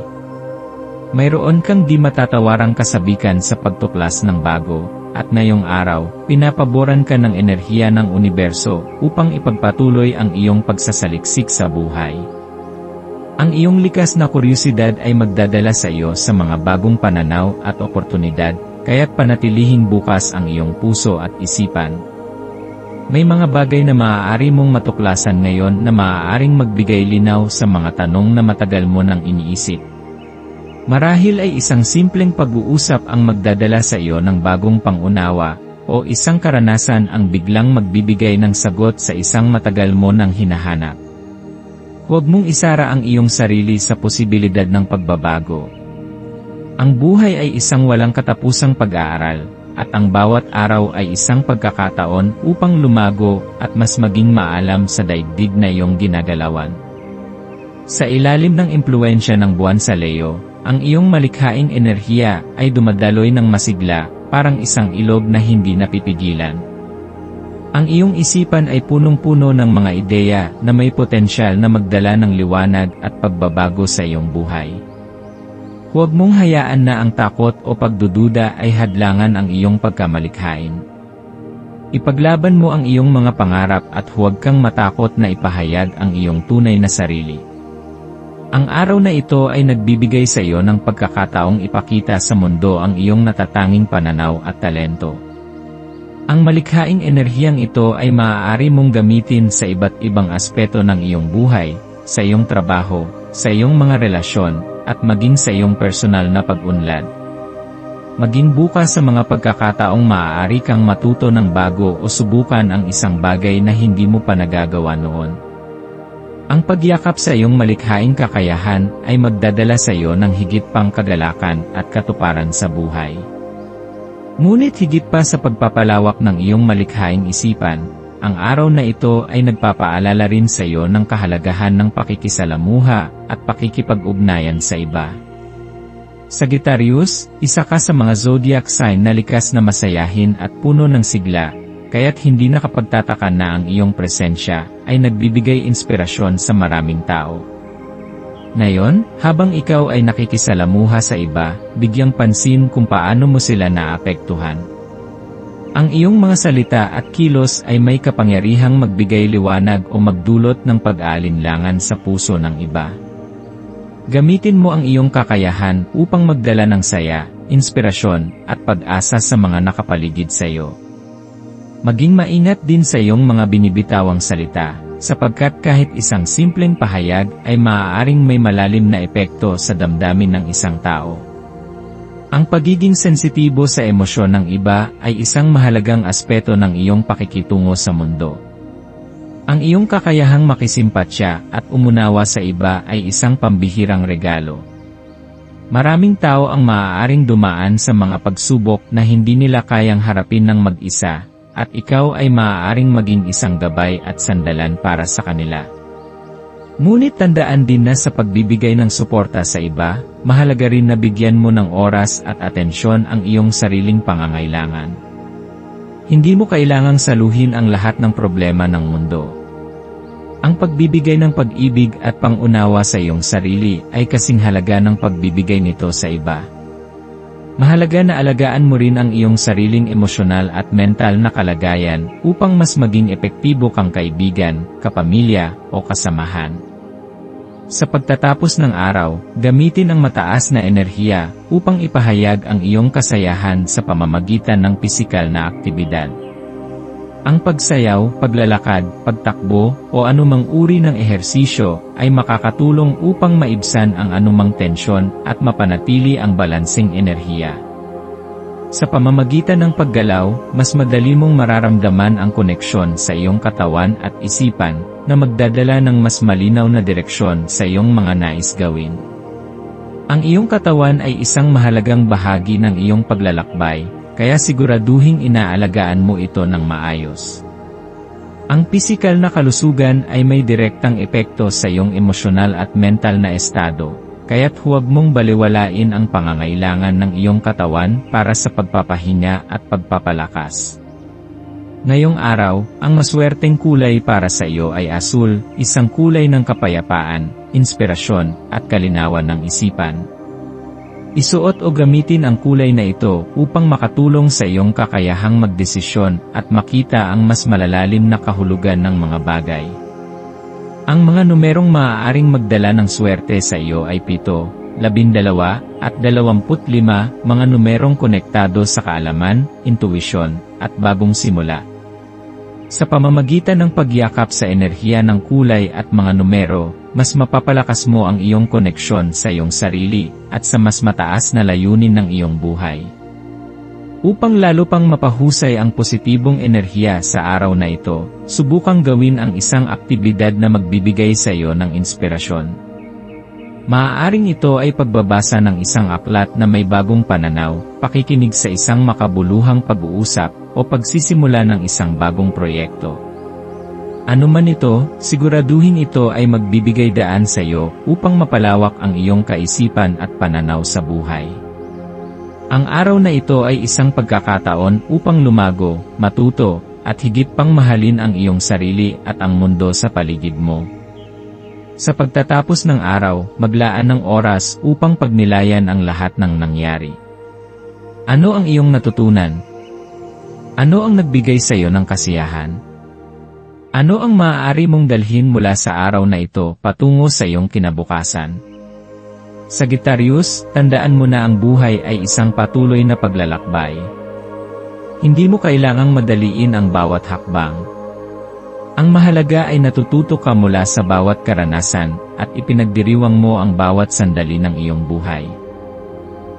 Mayroon kang di matatawarang kasabikan sa pagtuklas ng bago, at ngayong araw, pinapaboran ka ng enerhiya ng universo upang ipagpatuloy ang iyong pagsasaliksik sa buhay. Ang iyong likas na kuryusidad ay magdadala sa iyo sa mga bagong pananaw at oportunidad, kaya't panatilihing bukas ang iyong puso at isipan. May mga bagay na maaari mong matuklasan ngayon na maaaring magbigay linaw sa mga tanong na matagal mo nang iniisip. Marahil ay isang simpleng pag-uusap ang magdadala sa iyo ng bagong pangunawa, o isang karanasan ang biglang magbibigay ng sagot sa isang matagal mo nang hinahanap. Huwag mong isara ang iyong sarili sa posibilidad ng pagbabago. Ang buhay ay isang walang katapusang pag-aaral, at ang bawat araw ay isang pagkakataon upang lumago at mas maging maalam sa daigdig na iyong ginagalawan. Sa ilalim ng impluwensya ng buwan sa Leo, ang iyong malikhaing enerhiya ay dumadaloy ng masigla, parang isang ilog na hindi napipigilan. Ang iyong isipan ay punong-puno ng mga ideya na may potensyal na magdala ng liwanag at pagbabago sa iyong buhay. Huwag mong hayaan na ang takot o pagdududa ay hadlangan ang iyong pagkamalikhain. Ipaglaban mo ang iyong mga pangarap at huwag kang matakot na ipahayag ang iyong tunay na sarili. Ang araw na ito ay nagbibigay sa iyo ng pagkakataong ipakita sa mundo ang iyong natatanging pananaw at talento. Ang malikhaing enerhiyang ito ay maaari mong gamitin sa iba't ibang aspeto ng iyong buhay, sa iyong trabaho, sa iyong mga relasyon, at maging sa iyong personal na pag-unlad. Maging bukas sa mga pagkakataong maaari kang matuto ng bago o subukan ang isang bagay na hindi mo pa nagagawa noon. Ang pagyakap sa iyong malikhaing kakayahan ay magdadala sa iyo ng higit pang kagalakan at katuparan sa buhay. Ngunit higit pa sa pagpapalawak ng iyong malikhaing isipan, ang araw na ito ay nagpapaalala rin sa iyo ng kahalagahan ng pakikisalamuha at pakikipag-ugnayan sa iba. Sagittarius, isa ka sa mga zodiac sign na likas na masayahin at puno ng sigla, kaya't hindi nakapagtataka na ang iyong presensya ay nagbibigay inspirasyon sa maraming tao. Ngayon, habang ikaw ay nakikisalamuha sa iba, bigyang pansin kung paano mo sila naapektuhan. Ang iyong mga salita at kilos ay may kapangyarihang magbigay liwanag o magdulot ng pag-aalinlangan sa puso ng iba. Gamitin mo ang iyong kakayahan upang magdala ng saya, inspirasyon, at pag-asa sa mga nakapaligid sa iyo. Maging maingat din sa iyong mga binibitawang salita, sapagkat kahit isang simpleng pahayag ay maaaring may malalim na epekto sa damdamin ng isang tao. Ang pagiging sensitibo sa emosyon ng iba ay isang mahalagang aspeto ng iyong pakikitungo sa mundo. Ang iyong kakayahang makisimpatya at umunawa sa iba ay isang pambihirang regalo. Maraming tao ang maaaring dumaan sa mga pagsubok na hindi nila kayang harapin ng mag-isa, at ikaw ay maaaring maging isang gabay at sandalan para sa kanila. Ngunit tandaan din na sa pagbibigay ng suporta sa iba, mahalaga rin na bigyan mo ng oras at atensyon ang iyong sariling pangangailangan. Hindi mo kailangang saluhin ang lahat ng problema ng mundo. Ang pagbibigay ng pag-ibig at pangunawa sa iyong sarili ay kasing halaga ng pagbibigay nito sa iba. Mahalaga na alagaan mo rin ang iyong sariling emosyonal at mental na kalagayan upang mas maging epektibo kang kaibigan, kapamilya, o kasamahan. Sa pagtatapos ng araw, gamitin ang mataas na enerhiya upang ipahayag ang iyong kasayahan sa pamamagitan ng pisikal na aktibidad. Ang pagsayaw, paglalakad, pagtakbo, o anumang uri ng ehersisyo ay makakatulong upang maibsan ang anumang tensyon at mapanatili ang balansing enerhiya. Sa pamamagitan ng paggalaw, mas madali mong mararamdaman ang koneksyon sa iyong katawan at isipan na magdadala ng mas malinaw na direksyon sa iyong mga nais gawin. Ang iyong katawan ay isang mahalagang bahagi ng iyong paglalakbay, kaya siguraduhing inaalagaan mo ito ng maayos. Ang pisikal na kalusugan ay may direktang epekto sa iyong emosyonal at mental na estado, kaya't huwag mong baliwalain ang pangangailangan ng iyong katawan para sa pagpapahinga at pagpapalakas. Ngayong araw, ang maswerteng kulay para sa iyo ay asul, isang kulay ng kapayapaan, inspirasyon, at kalinawan ng isipan. Isuot o gamitin ang kulay na ito upang makatulong sa iyong kakayahang magdesisyon at makita ang mas malalalim na kahulugan ng mga bagay. Ang mga numerong maaaring magdala ng swerte sa iyo ay 7, 12, at 25, mga numerong konektado sa kaalaman, intuwisyon, at bagong simula. Sa pamamagitan ng pagyakap sa enerhiya ng kulay at mga numero, mas mapapalakas mo ang iyong koneksyon sa iyong sarili, at sa mas mataas na layunin ng iyong buhay. Upang lalo pang mapahusay ang positibong enerhiya sa araw na ito, subukang gawin ang isang aktibidad na magbibigay sa iyo ng inspirasyon. Maaaring ito ay pagbabasa ng isang aklat na may bagong pananaw, pakikinig sa isang makabuluhang pag-uusap, o pagsisimula ng isang bagong proyekto. Ano man ito, siguraduhin ito ay magbibigay daan sa iyo upang mapalawak ang iyong kaisipan at pananaw sa buhay. Ang araw na ito ay isang pagkakataon upang lumago, matuto, at higit pang mahalin ang iyong sarili at ang mundo sa paligid mo. Sa pagtatapos ng araw, maglaan ng oras upang pagnilayan ang lahat ng nangyari. Ano ang iyong natutunan? Ano ang nagbigay sa iyo ng kasiyahan? Ano ang maaari mong dalhin mula sa araw na ito patungo sa iyong kinabukasan? Sagittarius, tandaan mo na ang buhay ay isang patuloy na paglalakbay. Hindi mo kailangang madaliin ang bawat hakbang. Ang mahalaga ay natututo ka mula sa bawat karanasan, at ipinagdiriwang mo ang bawat sandali ng iyong buhay.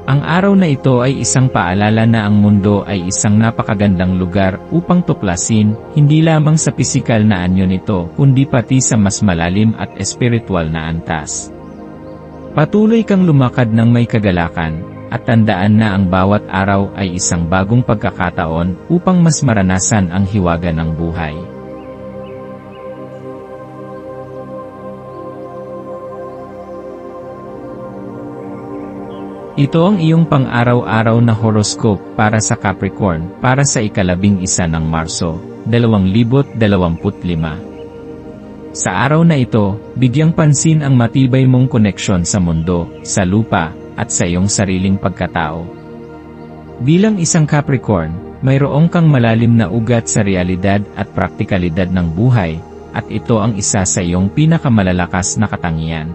Ang araw na ito ay isang paalala na ang mundo ay isang napakagandang lugar upang tuklasin, hindi lamang sa pisikal na anyo nito, kundi pati sa mas malalim at espiritual na antas. Patuloy kang lumakad ng may kagalakan, at tandaan na ang bawat araw ay isang bagong pagkakataon upang mas maranasan ang hiwaga ng buhay. Ito ang iyong pang-araw-araw na horoscope para sa Capricorn, para sa ika-11 ng Marso, 2025. Sa araw na ito, bigyang pansin ang matibay mong koneksyon sa mundo, sa lupa, at sa iyong sariling pagkatao. Bilang isang Capricorn, mayroong kang malalim na ugat sa realidad at praktikalidad ng buhay, at ito ang isa sa iyong pinakamalalakas na katangian.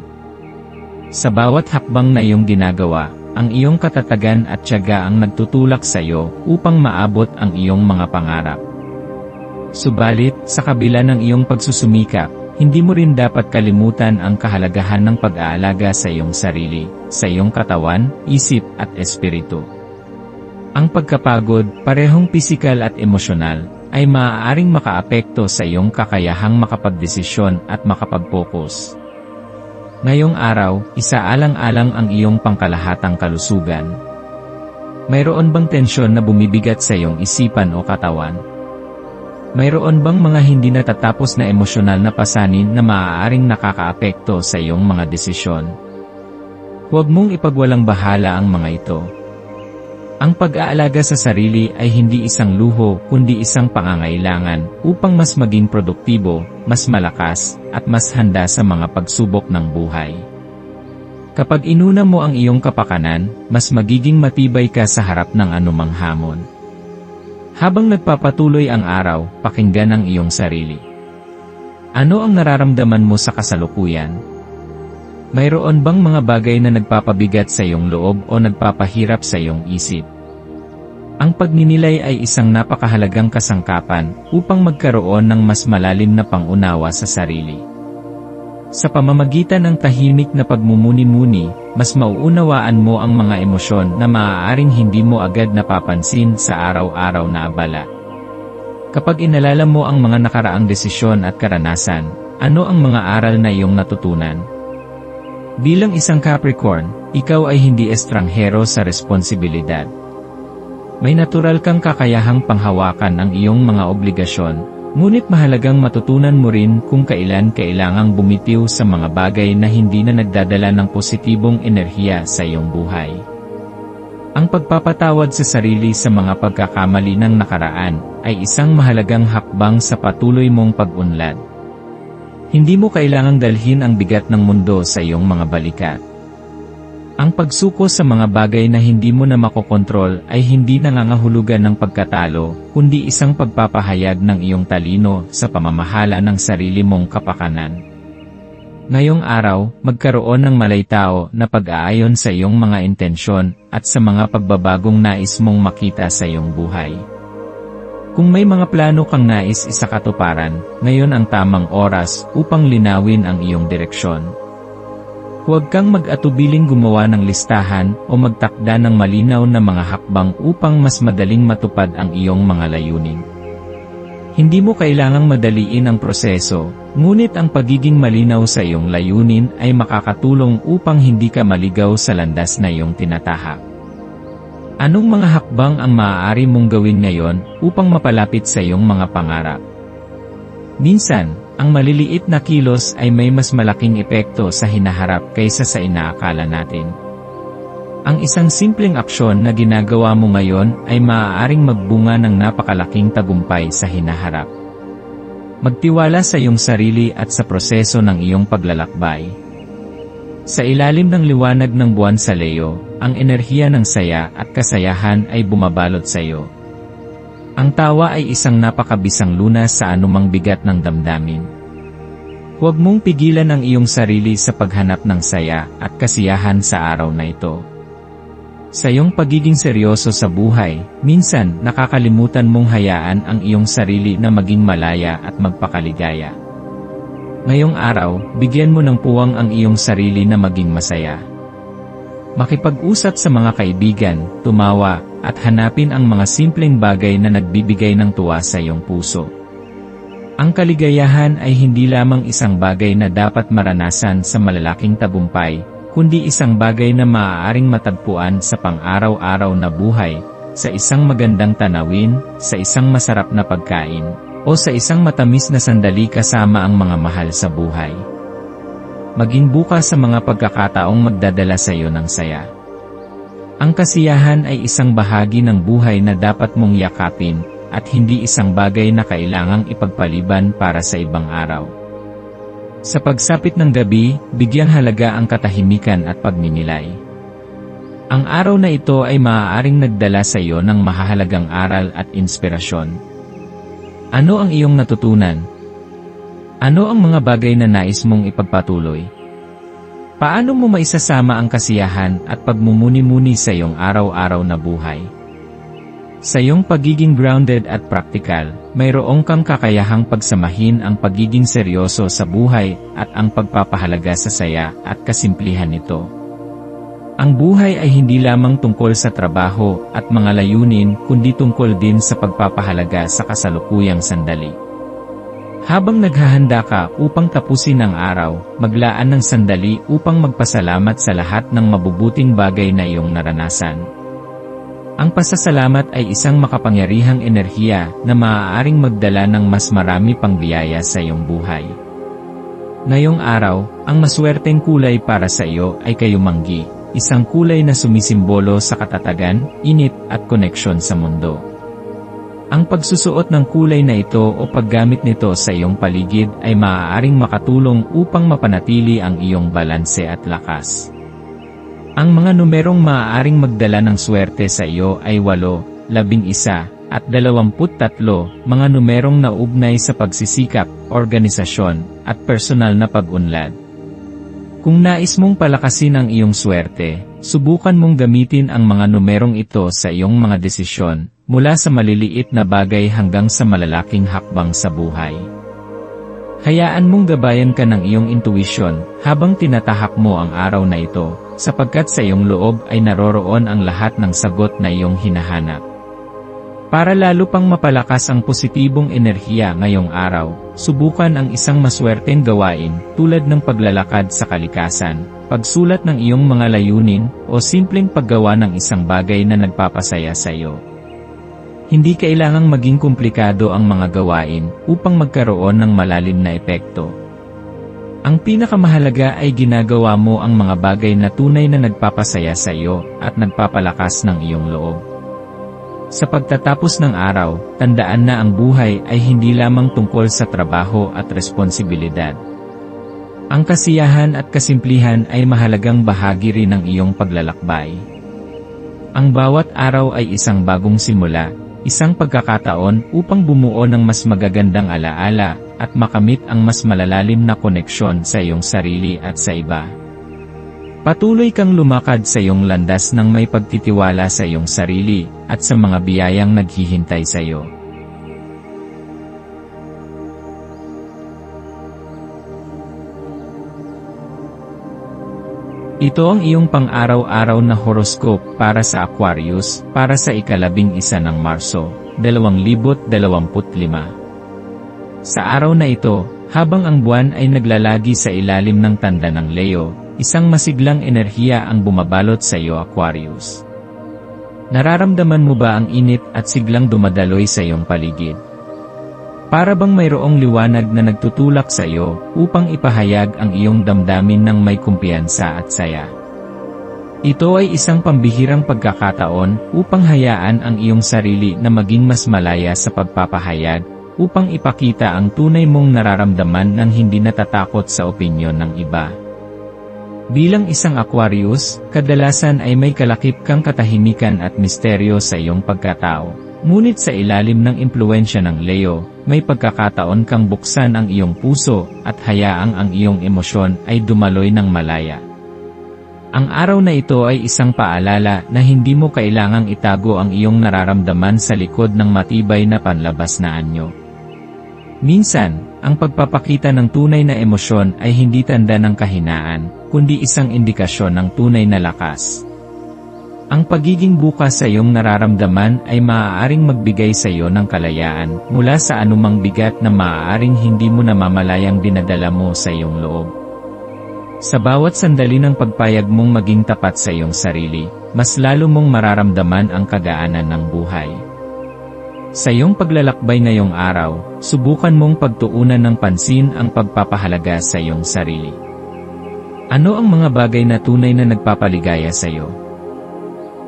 Sa bawat hakbang na iyong ginagawa, ang iyong katatagan at tiyaga ang nagtutulak sa iyo upang maabot ang iyong mga pangarap. Subalit, sa kabila ng iyong pagsusumikap, hindi mo rin dapat kalimutan ang kahalagahan ng pag-aalaga sa iyong sarili, sa iyong katawan, isip at espiritu. Ang pagkapagod, parehong pisikal at emosyonal, ay maaaring makaapekto sa iyong kakayahang makapagdesisyon at makapag-focus. Ngayong araw, isaalang-alang ang iyong pangkalahatang kalusugan. Mayroon bang tensyon na bumibigat sa iyong isipan o katawan? Mayroon bang mga hindi natatapos na emosyonal na pasanin na maaaring nakakaapekto sa iyong mga desisyon? Huwag mong ipagwalang bahala ang mga ito. Ang pag-aalaga sa sarili ay hindi isang luho kundi isang pangangailangan upang mas maging produktibo, mas malakas, at mas handa sa mga pagsubok ng buhay. Kapag inuna mo ang iyong kapakanan, mas magiging matibay ka sa harap ng anumang hamon. Habang nagpapatuloy ang araw, pakinggan ang iyong sarili. Ano ang nararamdaman mo sa kasalukuyan? Mayroon bang mga bagay na nagpapabigat sa iyong loob o nagpapahirap sa iyong isip? Ang pagninilay ay isang napakahalagang kasangkapan upang magkaroon ng mas malalim na pangunawa sa sarili. Sa pamamagitan ng tahimik na pagmumuni-muni, mas mauunawaan mo ang mga emosyon na maaaring hindi mo agad napapansin sa araw-araw na abala. Kapag inalala mo ang mga nakaraang desisyon at karanasan, ano ang mga aral na iyong natutunan? Bilang isang Capricorn, ikaw ay hindi estranghero sa responsibilidad. May natural kang kakayahang panghawakan ang iyong mga obligasyon, Ngunit mahalagang matutunan mo rin kung kailan kailangang bumitiw sa mga bagay na hindi na nagdadala ng positibong enerhiya sa iyong buhay. Ang pagpapatawad sa sarili sa mga pagkakamali ng nakaraan ay isang mahalagang hakbang sa patuloy mong pag-unlad. Hindi mo kailangang dalhin ang bigat ng mundo sa iyong mga balikat. Ang pagsuko sa mga bagay na hindi mo na makokontrol ay hindi nangangahulugan ng pagkatalo, kundi isang pagpapahayag ng iyong talino sa pamamahala ng sarili mong kapakanan. Ngayong araw, magkaroon ng malaytao na pag-aayon sa iyong mga intensyon at sa mga pagbabagong nais mong makita sa iyong buhay. Kung may mga plano kang nais isakatuparan, ngayon ang tamang oras upang linawin ang iyong direksyon. Huwag kang mag-atubiling gumawa ng listahan o magtakda ng malinaw na mga hakbang upang mas madaling matupad ang iyong mga layunin. Hindi mo kailangang madaliin ang proseso, ngunit ang pagiging malinaw sa iyong layunin ay makakatulong upang hindi ka maligaw sa landas na iyong tinatahak. Anong mga hakbang ang maaari mong gawin ngayon upang mapalapit sa iyong mga pangarap? Minsan, ang maliliit na kilos ay may mas malaking epekto sa hinaharap kaysa sa inaakala natin. Ang isang simpleng aksyon na ginagawa mo ngayon ay maaaring magbunga ng napakalaking tagumpay sa hinaharap. Magtiwala sa iyong sarili at sa proseso ng iyong paglalakbay. Sa ilalim ng liwanag ng buwan sa Leo, ang enerhiya ng saya at kasayahan ay bumabalot sa iyo. Ang tawa ay isang napakabisang lunas sa anumang bigat ng damdamin. Huwag mong pigilan ang iyong sarili sa paghanap ng saya at kasiyahan sa araw na ito. Sa iyong pagiging seryoso sa buhay, minsan nakakalimutan mong hayaan ang iyong sarili na maging malaya at magpakaligaya. Ngayong araw, bigyan mo ng puwang ang iyong sarili na maging masaya. Makipag-usap sa mga kaibigan, tumawa, at hanapin ang mga simpleng bagay na nagbibigay ng tuwa sa iyong puso. Ang kaligayahan ay hindi lamang isang bagay na dapat maranasan sa malalaking tagumpay, kundi isang bagay na maaaring matagpuan sa pang-araw-araw na buhay, sa isang magandang tanawin, sa isang masarap na pagkain, o sa isang matamis na sandali kasama ang mga mahal sa buhay. Maging bukas sa mga pagkakataong magdadala sa iyo ng saya. Ang kasiyahan ay isang bahagi ng buhay na dapat mong yakapin, at hindi isang bagay na kailangang ipagpaliban para sa ibang araw. Sa pagsapit ng gabi, bigyang halaga ang katahimikan at pagninilay. Ang araw na ito ay maaaring nagdala sa iyo ng mahahalagang aral at inspirasyon. Ano ang iyong natutunan? Ano ang mga bagay na nais mong ipagpatuloy? Paano mo maisasama ang kasiyahan at pagmumuni-muni sa iyong araw-araw na buhay? Sa iyong pagiging grounded at practical, mayroong kang kakayahang pagsamahin ang pagiging seryoso sa buhay at ang pagpapahalaga sa saya at kasimplihan nito. Ang buhay ay hindi lamang tungkol sa trabaho at mga layunin, kundi tungkol din sa pagpapahalaga sa kasalukuyang sandali. Habang naghahanda ka upang tapusin ang araw, maglaan ng sandali upang magpasalamat sa lahat ng mabubuting bagay na iyong naranasan. Ang pasasalamat ay isang makapangyarihang enerhiya na maaaring magdala ng mas marami pang biyaya sa iyong buhay. Ngayong araw, ang maswerteng kulay para sa iyo ay kayumanggi, isang kulay na sumisimbolo sa katatagan, init, at koneksyon sa mundo. Ang pagsusuot ng kulay na ito o paggamit nito sa iyong paligid ay maaaring makatulong upang mapanatili ang iyong balanse at lakas. Ang mga numerong maaaring magdala ng swerte sa iyo ay 8, 11, at 23, mga numerong naugnay sa pagsisikap, organisasyon, at personal na pag-unlad. Kung nais mong palakasin ang iyong swerte, subukan mong gamitin ang mga numerong ito sa iyong mga desisyon, mula sa maliliit na bagay hanggang sa malalaking hakbang sa buhay. Hayaan mong gabayan ka ng iyong intuition habang tinatahak mo ang araw na ito, sapagkat sa iyong loob ay naroroon ang lahat ng sagot na iyong hinahanap. Para lalo pang mapalakas ang positibong enerhiya ngayong araw, subukan ang isang maswerteng gawain tulad ng paglalakad sa kalikasan, pagsulat ng iyong mga layunin, o simpleng paggawa ng isang bagay na nagpapasaya sa iyo. Hindi kailangang maging komplikado ang mga gawain upang magkaroon ng malalim na epekto. Ang pinakamahalaga ay ginagawa mo ang mga bagay na tunay na nagpapasaya sa iyo at nagpapalakas ng iyong loob. Sa pagtatapos ng araw, tandaan na ang buhay ay hindi lamang tungkol sa trabaho at responsibilidad. Ang kasiyahan at kasimplihan ay mahalagang bahagi rin ng iyong paglalakbay. Ang bawat araw ay isang bagong simula, isang pagkakataon upang bumuo ng mas magagandang alaala at makamit ang mas malalalim na koneksyon sa iyong sarili at sa iba. Patuloy kang lumakad sa iyong landas ng may pagtitiwala sa iyong sarili at sa mga biyayang naghihintay sa iyo. Ito ang iyong pang-araw-araw na horoscope para sa Aquarius, para sa ika-11 ng Marso, 2025. Sa araw na ito, habang ang buwan ay naglalagi sa ilalim ng tanda ng Leo, isang masiglang enerhiya ang bumabalot sa iyo, Aquarius. Nararamdaman mo ba ang init at siglang dumadaloy sa iyong paligid? Para bang mayroong liwanag na nagtutulak sa iyo upang ipahayag ang iyong damdamin ng may kumpiyansa at saya? Ito ay isang pambihirang pagkakataon upang hayaan ang iyong sarili na maging mas malaya sa pagpapahayag, upang ipakita ang tunay mong nararamdaman nang hindi natatakot sa opinyon ng iba. Bilang isang Aquarius, kadalasan ay may kalakip kang katahimikan at misteryo sa iyong pagkatao. Ngunit sa ilalim ng impluwensya ng Leo, may pagkakataon kang buksan ang iyong puso at hayaang ang iyong emosyon ay dumaloy ng malaya. Ang araw na ito ay isang paalala na hindi mo kailangang itago ang iyong nararamdaman sa likod ng matibay na panlabas na anyo. Minsan, ang pagpapakita ng tunay na emosyon ay hindi tanda ng kahinaan, kundi isang indikasyon ng tunay na lakas. Ang pagiging bukas sa iyong nararamdaman ay maaaring magbigay sa iyo ng kalayaan mula sa anumang bigat na maaaring hindi mo namamalayang dinadala mo sa iyong loob. Sa bawat sandali ng pagpayag mong maging tapat sa iyong sarili, mas lalo mong mararamdaman ang kagaanan ng buhay. Sa iyong paglalakbay ngayong araw, subukan mong pagtuunan ng pansin ang pagpapahalaga sa iyong sarili. Ano ang mga bagay na tunay na nagpapaligaya sa iyo?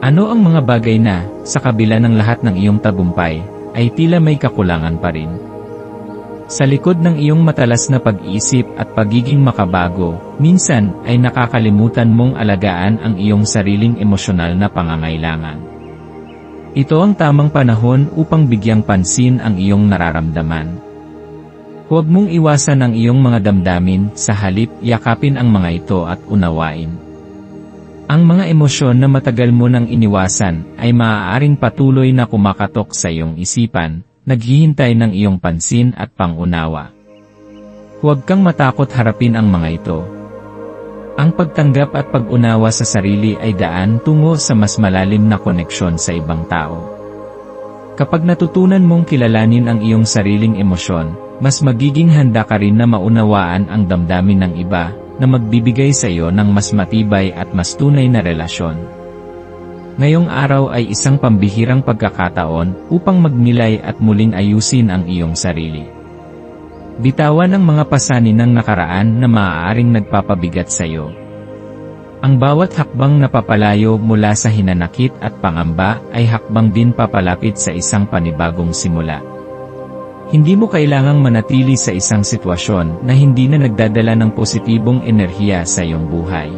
Ano ang mga bagay na, sa kabila ng lahat ng iyong tagumpay, ay tila may kakulangan pa rin? Sa likod ng iyong matalas na pag-iisip at pagiging makabago, minsan ay nakakalimutan mong alagaan ang iyong sariling emosyonal na pangangailangan. Ito ang tamang panahon upang bigyang pansin ang iyong nararamdaman. Huwag mong iwasan ang iyong mga damdamin, sa halip yakapin ang mga ito at unawain. Ang mga emosyon na matagal mo nang iniwasan ay maaaring patuloy na kumakatok sa iyong isipan, naghihintay ng iyong pansin at pangunawa. Huwag kang matakot harapin ang mga ito. Ang pagtanggap at pag-unawa sa sarili ay daan tungo sa mas malalim na koneksyon sa ibang tao. Kapag natutunan mong kilalanin ang iyong sariling emosyon, mas magiging handa ka rin na maunawaan ang damdamin ng iba, na magbibigay sa iyo ng mas matibay at mas tunay na relasyon. Ngayong araw ay isang pambihirang pagkakataon upang magnilay at muling ayusin ang iyong sarili. Bitawan ang mga pasanin ng nakaraan na maaaring nagpapabigat sa iyo. Ang bawat hakbang na papalayo mula sa hinanakit at pangamba ay hakbang din papalapit sa isang panibagong simula. Hindi mo kailangang manatili sa isang sitwasyon na hindi na nagdadala ng positibong enerhiya sa iyong buhay.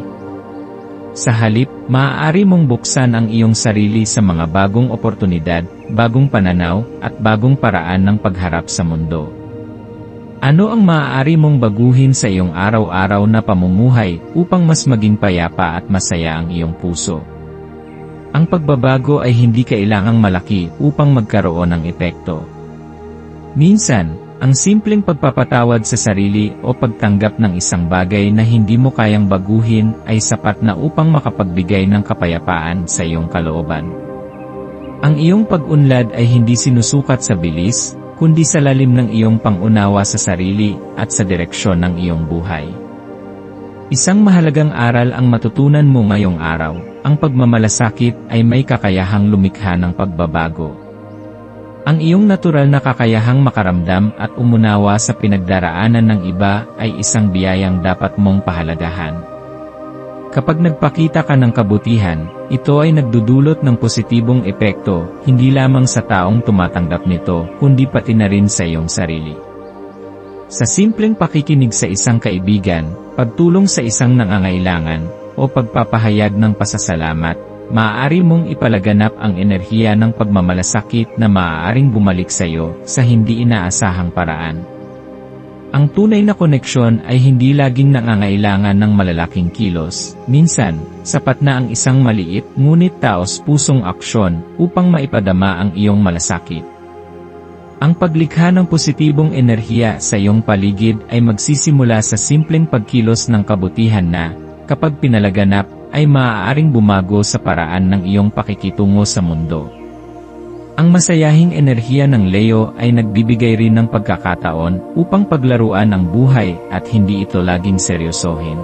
Sa halip, maaari mong buksan ang iyong sarili sa mga bagong oportunidad, bagong pananaw, at bagong paraan ng pagharap sa mundo. Ano ang maaari mong baguhin sa iyong araw-araw na pamumuhay upang mas maging payapa at masaya ang iyong puso? Ang pagbabago ay hindi kailangang malaki upang magkaroon ng epekto. Minsan, ang simpleng pagpapatawad sa sarili o pagtanggap ng isang bagay na hindi mo kayang baguhin ay sapat na upang makapagbigay ng kapayapaan sa iyong kalooban. Ang iyong pag-unlad ay hindi sinusukat sa bilis, kundi sa lalim ng iyong pangunawa sa sarili at sa direksyon ng iyong buhay. Isang mahalagang aral ang matutunan mo ngayong araw, ang pagmamalasakit ay may kakayahang lumikha ng pagbabago. Ang iyong natural na kakayahang makaramdam at umunawa sa pinagdaraanan ng iba ay isang biyayang dapat mong pahalagahan. Kapag nagpakita ka ng kabutihan, ito ay nagdudulot ng positibong epekto, hindi lamang sa taong tumatanggap nito, kundi pati na rin sa iyong sarili. Sa simpleng pakikinig sa isang kaibigan, pagtulong sa isang nangangailangan, o pagpapahayag ng pasasalamat, maaari mong ipalaganap ang enerhiya ng pagmamalasakit na maaaring bumalik sa iyo sa hindi inaasahang paraan. Ang tunay na koneksyon ay hindi laging nangangailangan ng malalaking kilos. Minsan, sapat na ang isang maliit ngunit taos-pusong aksyon upang maipadama ang iyong malasakit. Ang paglikha ng positibong enerhiya sa iyong paligid ay magsisimula sa simpleng pagkilos ng kabutihan na, kapag pinalaganap, ay maaaring bumago sa paraan ng iyong pakikitungo sa mundo. Ang masayahing enerhiya ng Leo ay nagbibigay rin ng pagkakataon upang paglaruan ang buhay at hindi ito laging seryosohin.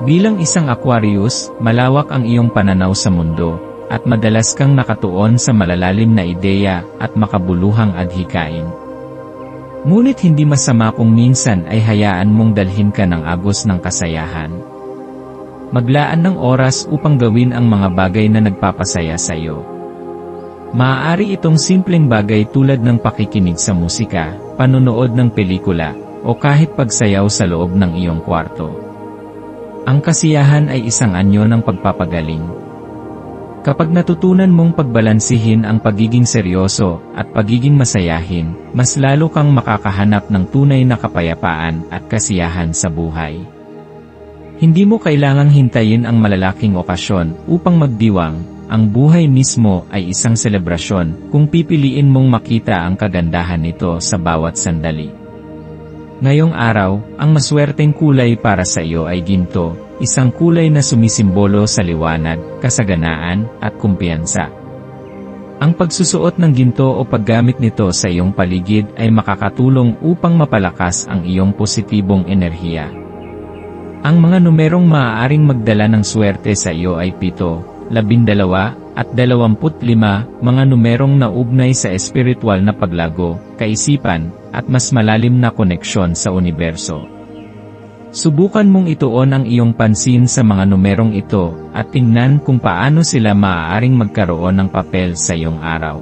Bilang isang Aquarius, malawak ang iyong pananaw sa mundo, at madalas kang nakatuon sa malalalim na ideya at makabuluhang adhikain. Ngunit hindi masama kung minsan ay hayaan mong dalhin ka ng agos ng kasayahan. Maglaan ng oras upang gawin ang mga bagay na nagpapasaya sa iyo. Maaari itong simpleng bagay tulad ng pakikinig sa musika, panonood ng pelikula, o kahit pagsayaw sa loob ng iyong kwarto. Ang kasiyahan ay isang anyo ng pagpapagaling. Kapag natutunan mong pagbalansihin ang pagiging seryoso at pagiging masayahin, mas lalo kang makakahanap ng tunay na kapayapaan at kasiyahan sa buhay. Hindi mo kailangang hintayin ang malalaking okasyon upang magdiwang, ang buhay mismo ay isang selebrasyon kung pipiliin mong makita ang kagandahan nito sa bawat sandali. Ngayong araw, ang maswerteng kulay para sa iyo ay ginto, isang kulay na sumisimbolo sa liwanag, kasaganaan, at kumpiyansa. Ang pagsusuot ng ginto o paggamit nito sa iyong paligid ay makakatulong upang mapalakas ang iyong positibong enerhiya. Ang mga numerong maaaring magdala ng swerte sa iyo ay 7, 12, at 25, mga numerong naugnay sa espiritual na paglago, kaisipan, at mas malalim na koneksyon sa universo. Subukan mong ituon ang iyong pansin sa mga numerong ito, at tingnan kung paano sila maaaring magkaroon ng papel sa iyong araw.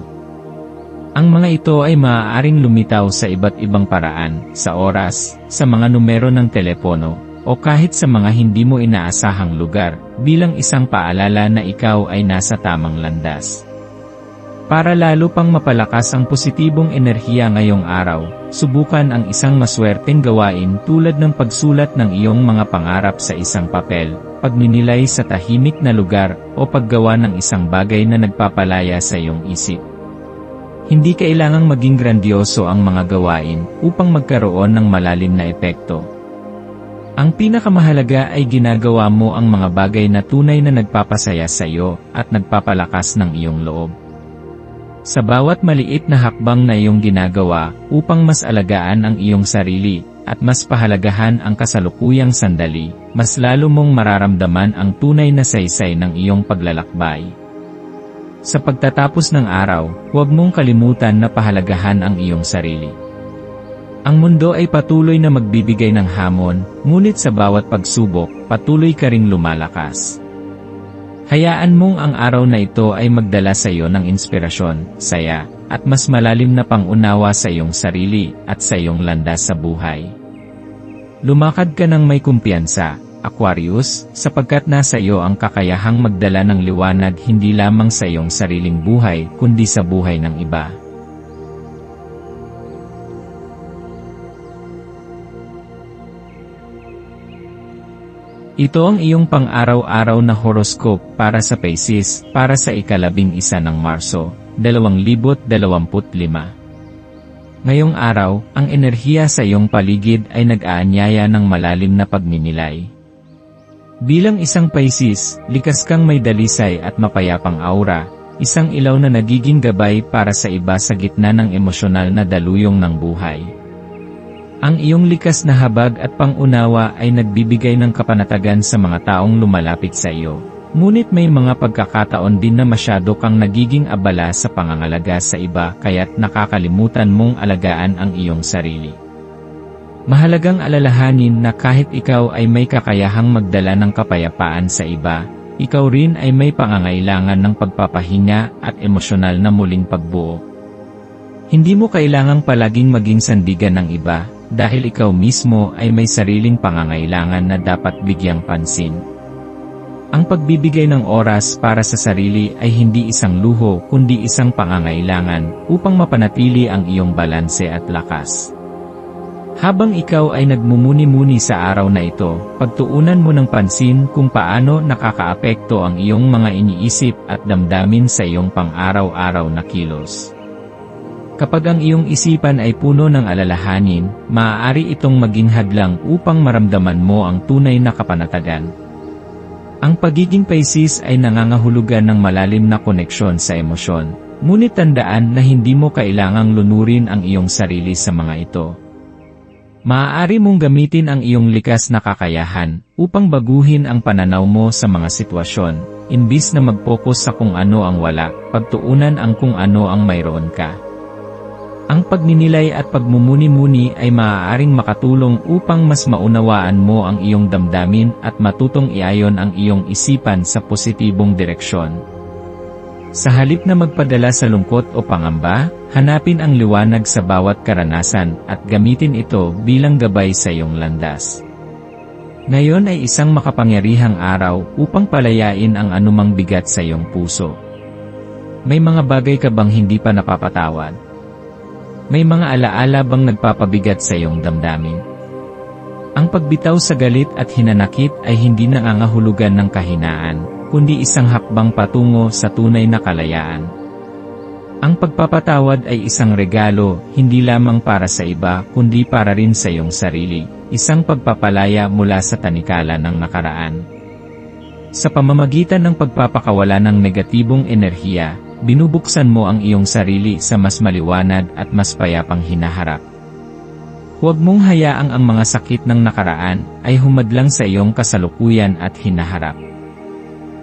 Ang mga ito ay maaaring lumitaw sa iba't ibang paraan, sa oras, sa mga numero ng telepono, o kahit sa mga hindi mo inaasahang lugar, bilang isang paalala na ikaw ay nasa tamang landas. Para lalo pang mapalakas ang positibong enerhiya ngayong araw, subukan ang isang maswerteng gawain tulad ng pagsulat ng iyong mga pangarap sa isang papel, pagninilay sa tahimik na lugar, o paggawa ng isang bagay na nagpapalaya sa iyong isip. Hindi kailangang maging grandioso ang mga gawain upang magkaroon ng malalim na epekto. Ang pinakamahalaga ay ginagawa mo ang mga bagay na tunay na nagpapasaya sa iyo at nagpapalakas ng iyong loob. Sa bawat maliit na hakbang na iyong ginagawa upang mas alagaan ang iyong sarili at mas pahalagahan ang kasalukuyang sandali, mas lalo mong mararamdaman ang tunay na saysay ng iyong paglalakbay. Sa pagtatapos ng araw, huwag mong kalimutan na pahalagahan ang iyong sarili. Ang mundo ay patuloy na magbibigay ng hamon, ngunit sa bawat pagsubok, patuloy ka ring lumalakas. Hayaan mong ang araw na ito ay magdala sa iyo ng inspirasyon, saya, at mas malalim na pangunawa sa iyong sarili at sa iyong landas sa buhay. Lumakad ka ng may kumpiyansa, Aquarius, sapagkat nasa iyo ang kakayahang magdala ng liwanag hindi lamang sa iyong sariling buhay kundi sa buhay ng iba. Ito ang iyong pang-araw-araw na horoscope para sa Pisces para sa ika-11 ng Marso, 2025. Ngayong araw, ang enerhiya sa iyong paligid ay nag-aanyaya ng malalim na pagninilay. Bilang isang Pisces, likas kang may dalisay at mapayapang aura, isang ilaw na nagiging gabay para sa iba sa gitna ng emosyonal na daluyong ng buhay. Ang iyong likas na habag at pangunawa ay nagbibigay ng kapanatagan sa mga taong lumalapit sa iyo, Ngunit may mga pagkakataon din na masyado kang nagiging abala sa pangangalaga sa iba kaya't nakakalimutan mong alagaan ang iyong sarili. Mahalagang alalahanin na kahit ikaw ay may kakayahang magdala ng kapayapaan sa iba, ikaw rin ay may pangangailangan ng pagpapahinga at emosyonal na muling pagbuo. Hindi mo kailangang palaging maging sandigan ng iba, dahil ikaw mismo ay may sariling pangangailangan na dapat bigyang pansin. Ang pagbibigay ng oras para sa sarili ay hindi isang luho kundi isang pangangailangan upang mapanatili ang iyong balanse at lakas. Habang ikaw ay nagmumuni-muni sa araw na ito, pagtuunan mo ng pansin kung paano nakakaapekto ang iyong mga iniisip at damdamin sa iyong pang-araw-araw na kilos. Kapag ang iyong isipan ay puno ng alalahanin, maaari itong maging hadlang upang maramdaman mo ang tunay na kapanatagan. Ang pagiging Pisces ay nangangahulugan ng malalim na koneksyon sa emosyon, ngunit tandaan na hindi mo kailangang lunurin ang iyong sarili sa mga ito. Maaari mong gamitin ang iyong likas na kakayahan upang baguhin ang pananaw mo sa mga sitwasyon, imbis na mag-focus sa kung ano ang wala, pagtuunan ang kung ano ang mayroon ka. Ang pagninilay at pagmumuni-muni ay maaaring makatulong upang mas maunawaan mo ang iyong damdamin at matutong iayon ang iyong isipan sa positibong direksyon. Sa halip na magpadala sa lungkot o pangamba, hanapin ang liwanag sa bawat karanasan at gamitin ito bilang gabay sa iyong landas. Ngayon ay isang makapangyarihang araw upang palayain ang anumang bigat sa iyong puso. May mga bagay ka bang hindi pa napapatawad? May mga alaala bang nagpapabigat sa iyong damdamin? Ang pagbitaw sa galit at hinanakit ay hindi nangangahulugan ng kahinaan, kundi isang hakbang patungo sa tunay na kalayaan. Ang pagpapatawad ay isang regalo, hindi lamang para sa iba, kundi para rin sa iyong sarili, isang pagpapalaya mula sa tanikala ng nakaraan. Sa pamamagitan ng pagpapakawala ng negatibong enerhiya, binubuksan mo ang iyong sarili sa mas maliwanag at mas payapang hinaharap. Huwag mong hayaang ang mga sakit ng nakaraan ay humadlang sa iyong kasalukuyan at hinaharap.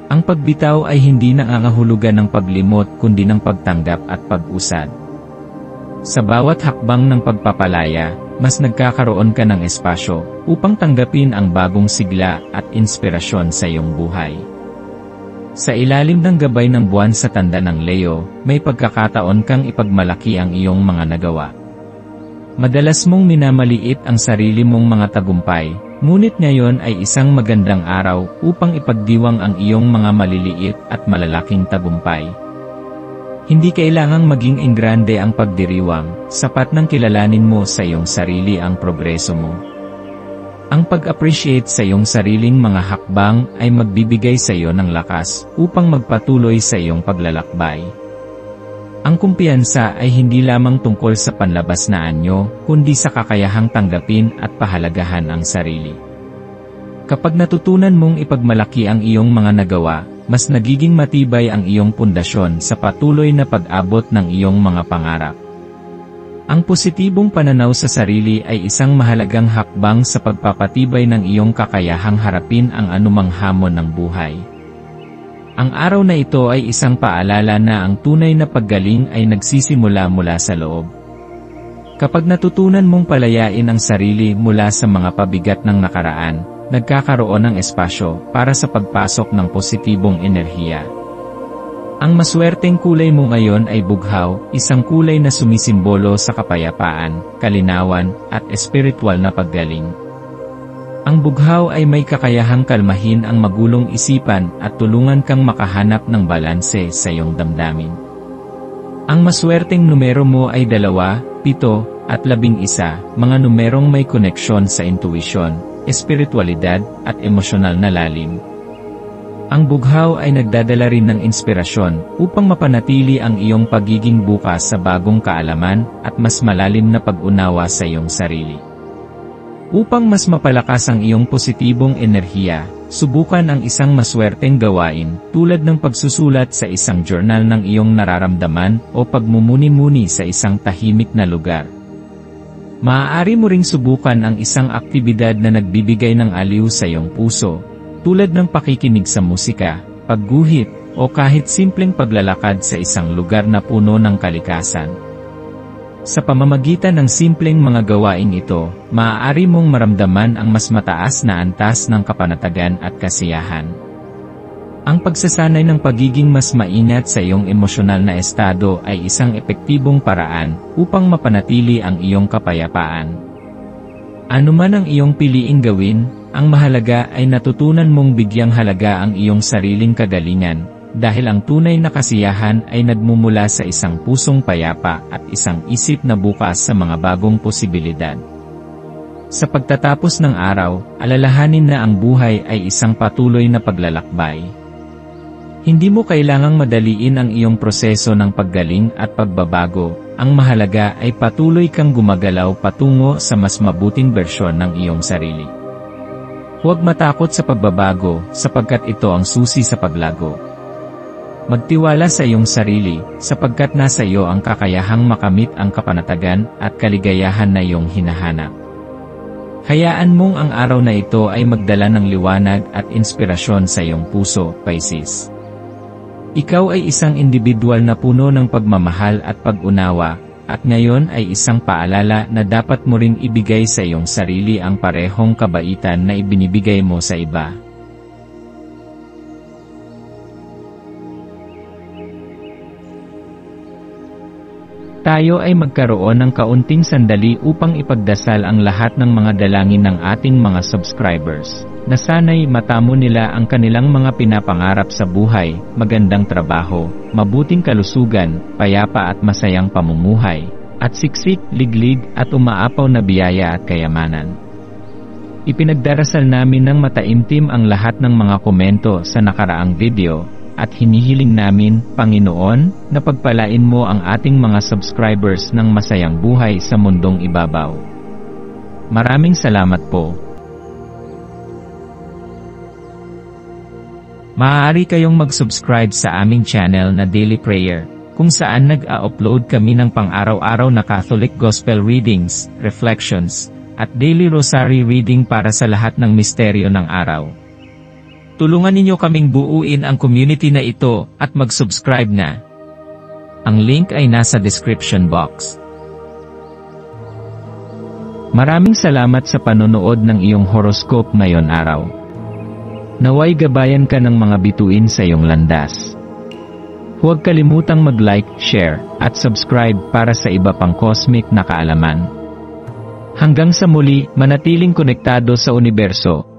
Ang pagbitaw ay hindi nangangahulugan ng paglimot kundi ng pagtanggap at pag-usad. Sa bawat hakbang ng pagpapalaya, mas nagkakaroon ka ng espasyo upang tanggapin ang bagong sigla at inspirasyon sa iyong buhay. Sa ilalim ng gabay ng buwan sa tanda ng Leo, may pagkakataon kang ipagmalaki ang iyong mga nagawa. Madalas mong minamaliit ang sarili mong mga tagumpay, ngunit ngayon ay isang magandang araw upang ipagdiwang ang iyong mga maliliit at malalaking tagumpay. Hindi kailangang maging engrande ang pagdiriwang, sapat nang kilalanin mo sa iyong sarili ang progreso mo. Ang pag-appreciate sa iyong sariling mga hakbang ay magbibigay sa iyo ng lakas upang magpatuloy sa iyong paglalakbay. Ang kumpiyansa ay hindi lamang tungkol sa panlabas na anyo, kundi sa kakayahang tanggapin at pahalagahan ang sarili. Kapag natutunan mong ipagmalaki ang iyong mga nagawa, mas nagiging matibay ang iyong pundasyon sa patuloy na pag-abot ng iyong mga pangarap. Ang positibong pananaw sa sarili ay isang mahalagang hakbang sa pagpapatibay ng iyong kakayahang harapin ang anumang hamon ng buhay. Ang araw na ito ay isang paalala na ang tunay na paggaling ay nagsisimula mula sa loob. Kapag natutunan mong palayain ang sarili mula sa mga pabigat ng nakaraan, nagkakaroon ng espasyo para sa pagpasok ng positibong enerhiya. Ang maswerteng kulay mo ngayon ay bughaw, isang kulay na sumisimbolo sa kapayapaan, kalinawan, at espiritual na paggaling. Ang bughaw ay may kakayahang kalmahin ang magulong isipan at tulungan kang makahanap ng balanse sa iyong damdamin. Ang maswerteng numero mo ay 2, 7, at 11, mga numerong may koneksyon sa intuisyon, espiritualidad, at emosyonal na lalim. Ang bughaw ay nagdadala rin ng inspirasyon upang mapanatili ang iyong pagiging bukas sa bagong kaalaman at mas malalim na pag-unawa sa iyong sarili. Upang mas mapalakas ang iyong positibong enerhiya, subukan ang isang maswerteng gawain tulad ng pagsusulat sa isang journal ng iyong nararamdaman o pagmumuni-muni sa isang tahimik na lugar. Maaari mo ring subukan ang isang aktibidad na nagbibigay ng aliw sa iyong puso, tulad ng pakikinig sa musika, pagguhit, o kahit simpleng paglalakad sa isang lugar na puno ng kalikasan. Sa pamamagitan ng simpleng mga gawaing ito, maaari mong maramdaman ang mas mataas na antas ng kapanatagan at kasiyahan. Ang pagsasanay ng pagiging mas maingat sa iyong emosyonal na estado ay isang epektibong paraan upang mapanatili ang iyong kapayapaan. Ano man ang iyong piliing gawin, ang mahalaga ay natutunan mong bigyang halaga ang iyong sariling kagalingan, dahil ang tunay na kasiyahan ay nagmumula sa isang pusong payapa at isang isip na bukas sa mga bagong posibilidad. Sa pagtatapos ng araw, alalahanin na ang buhay ay isang patuloy na paglalakbay. Hindi mo kailangang madaliin ang iyong proseso ng paggaling at pagbabago, ang mahalaga ay patuloy kang gumagalaw patungo sa mas mabuting bersyon ng iyong sarili. Huwag matakot sa pagbabago, sapagkat ito ang susi sa paglago. Magtiwala sa iyong sarili, sapagkat nasa iyo ang kakayahang makamit ang kapanatagan at kaligayahan na iyong hinahanap. Hayaan mong ang araw na ito ay magdala ng liwanag at inspirasyon sa iyong puso, Pisces. Ikaw ay isang individual na puno ng pagmamahal at pag-unawa, at ngayon ay isang paalala na dapat mo ring ibigay sa iyong sarili ang parehong kabaitan na ibinibigay mo sa iba. Tayo ay magkaroon ng kaunting sandali upang ipagdasal ang lahat ng mga dalangin ng ating mga subscribers, na sana'y matamo nila ang kanilang mga pinapangarap sa buhay, magandang trabaho, mabuting kalusugan, payapa at masayang pamumuhay, at siksik, liglig at umaapaw na biyaya at kayamanan. Ipinagdarasal namin ng mataimtim ang lahat ng mga komento sa nakaraang video, at hinihiling namin, Panginoon, na pagpalain mo ang ating mga subscribers ng masayang buhay sa mundong ibabaw. Maraming salamat po. Maaari kayong mag-subscribe sa aming channel na Daily Prayer, kung saan nag-a-upload kami ng pang-araw-araw na Catholic Gospel Readings, Reflections, at Daily Rosary Reading para sa lahat ng misteryo ng araw. Tulungan ninyo kaming buuin ang community na ito at mag-subscribe na. Ang link ay nasa description box. Maraming salamat sa panonood ng iyong horoscope ngayon araw. Naway gabayan ka ng mga bituin sa iyong landas. Huwag kalimutang mag-like, share, at subscribe para sa iba pang cosmic na kaalaman. Hanggang sa muli, manatiling konektado sa universo.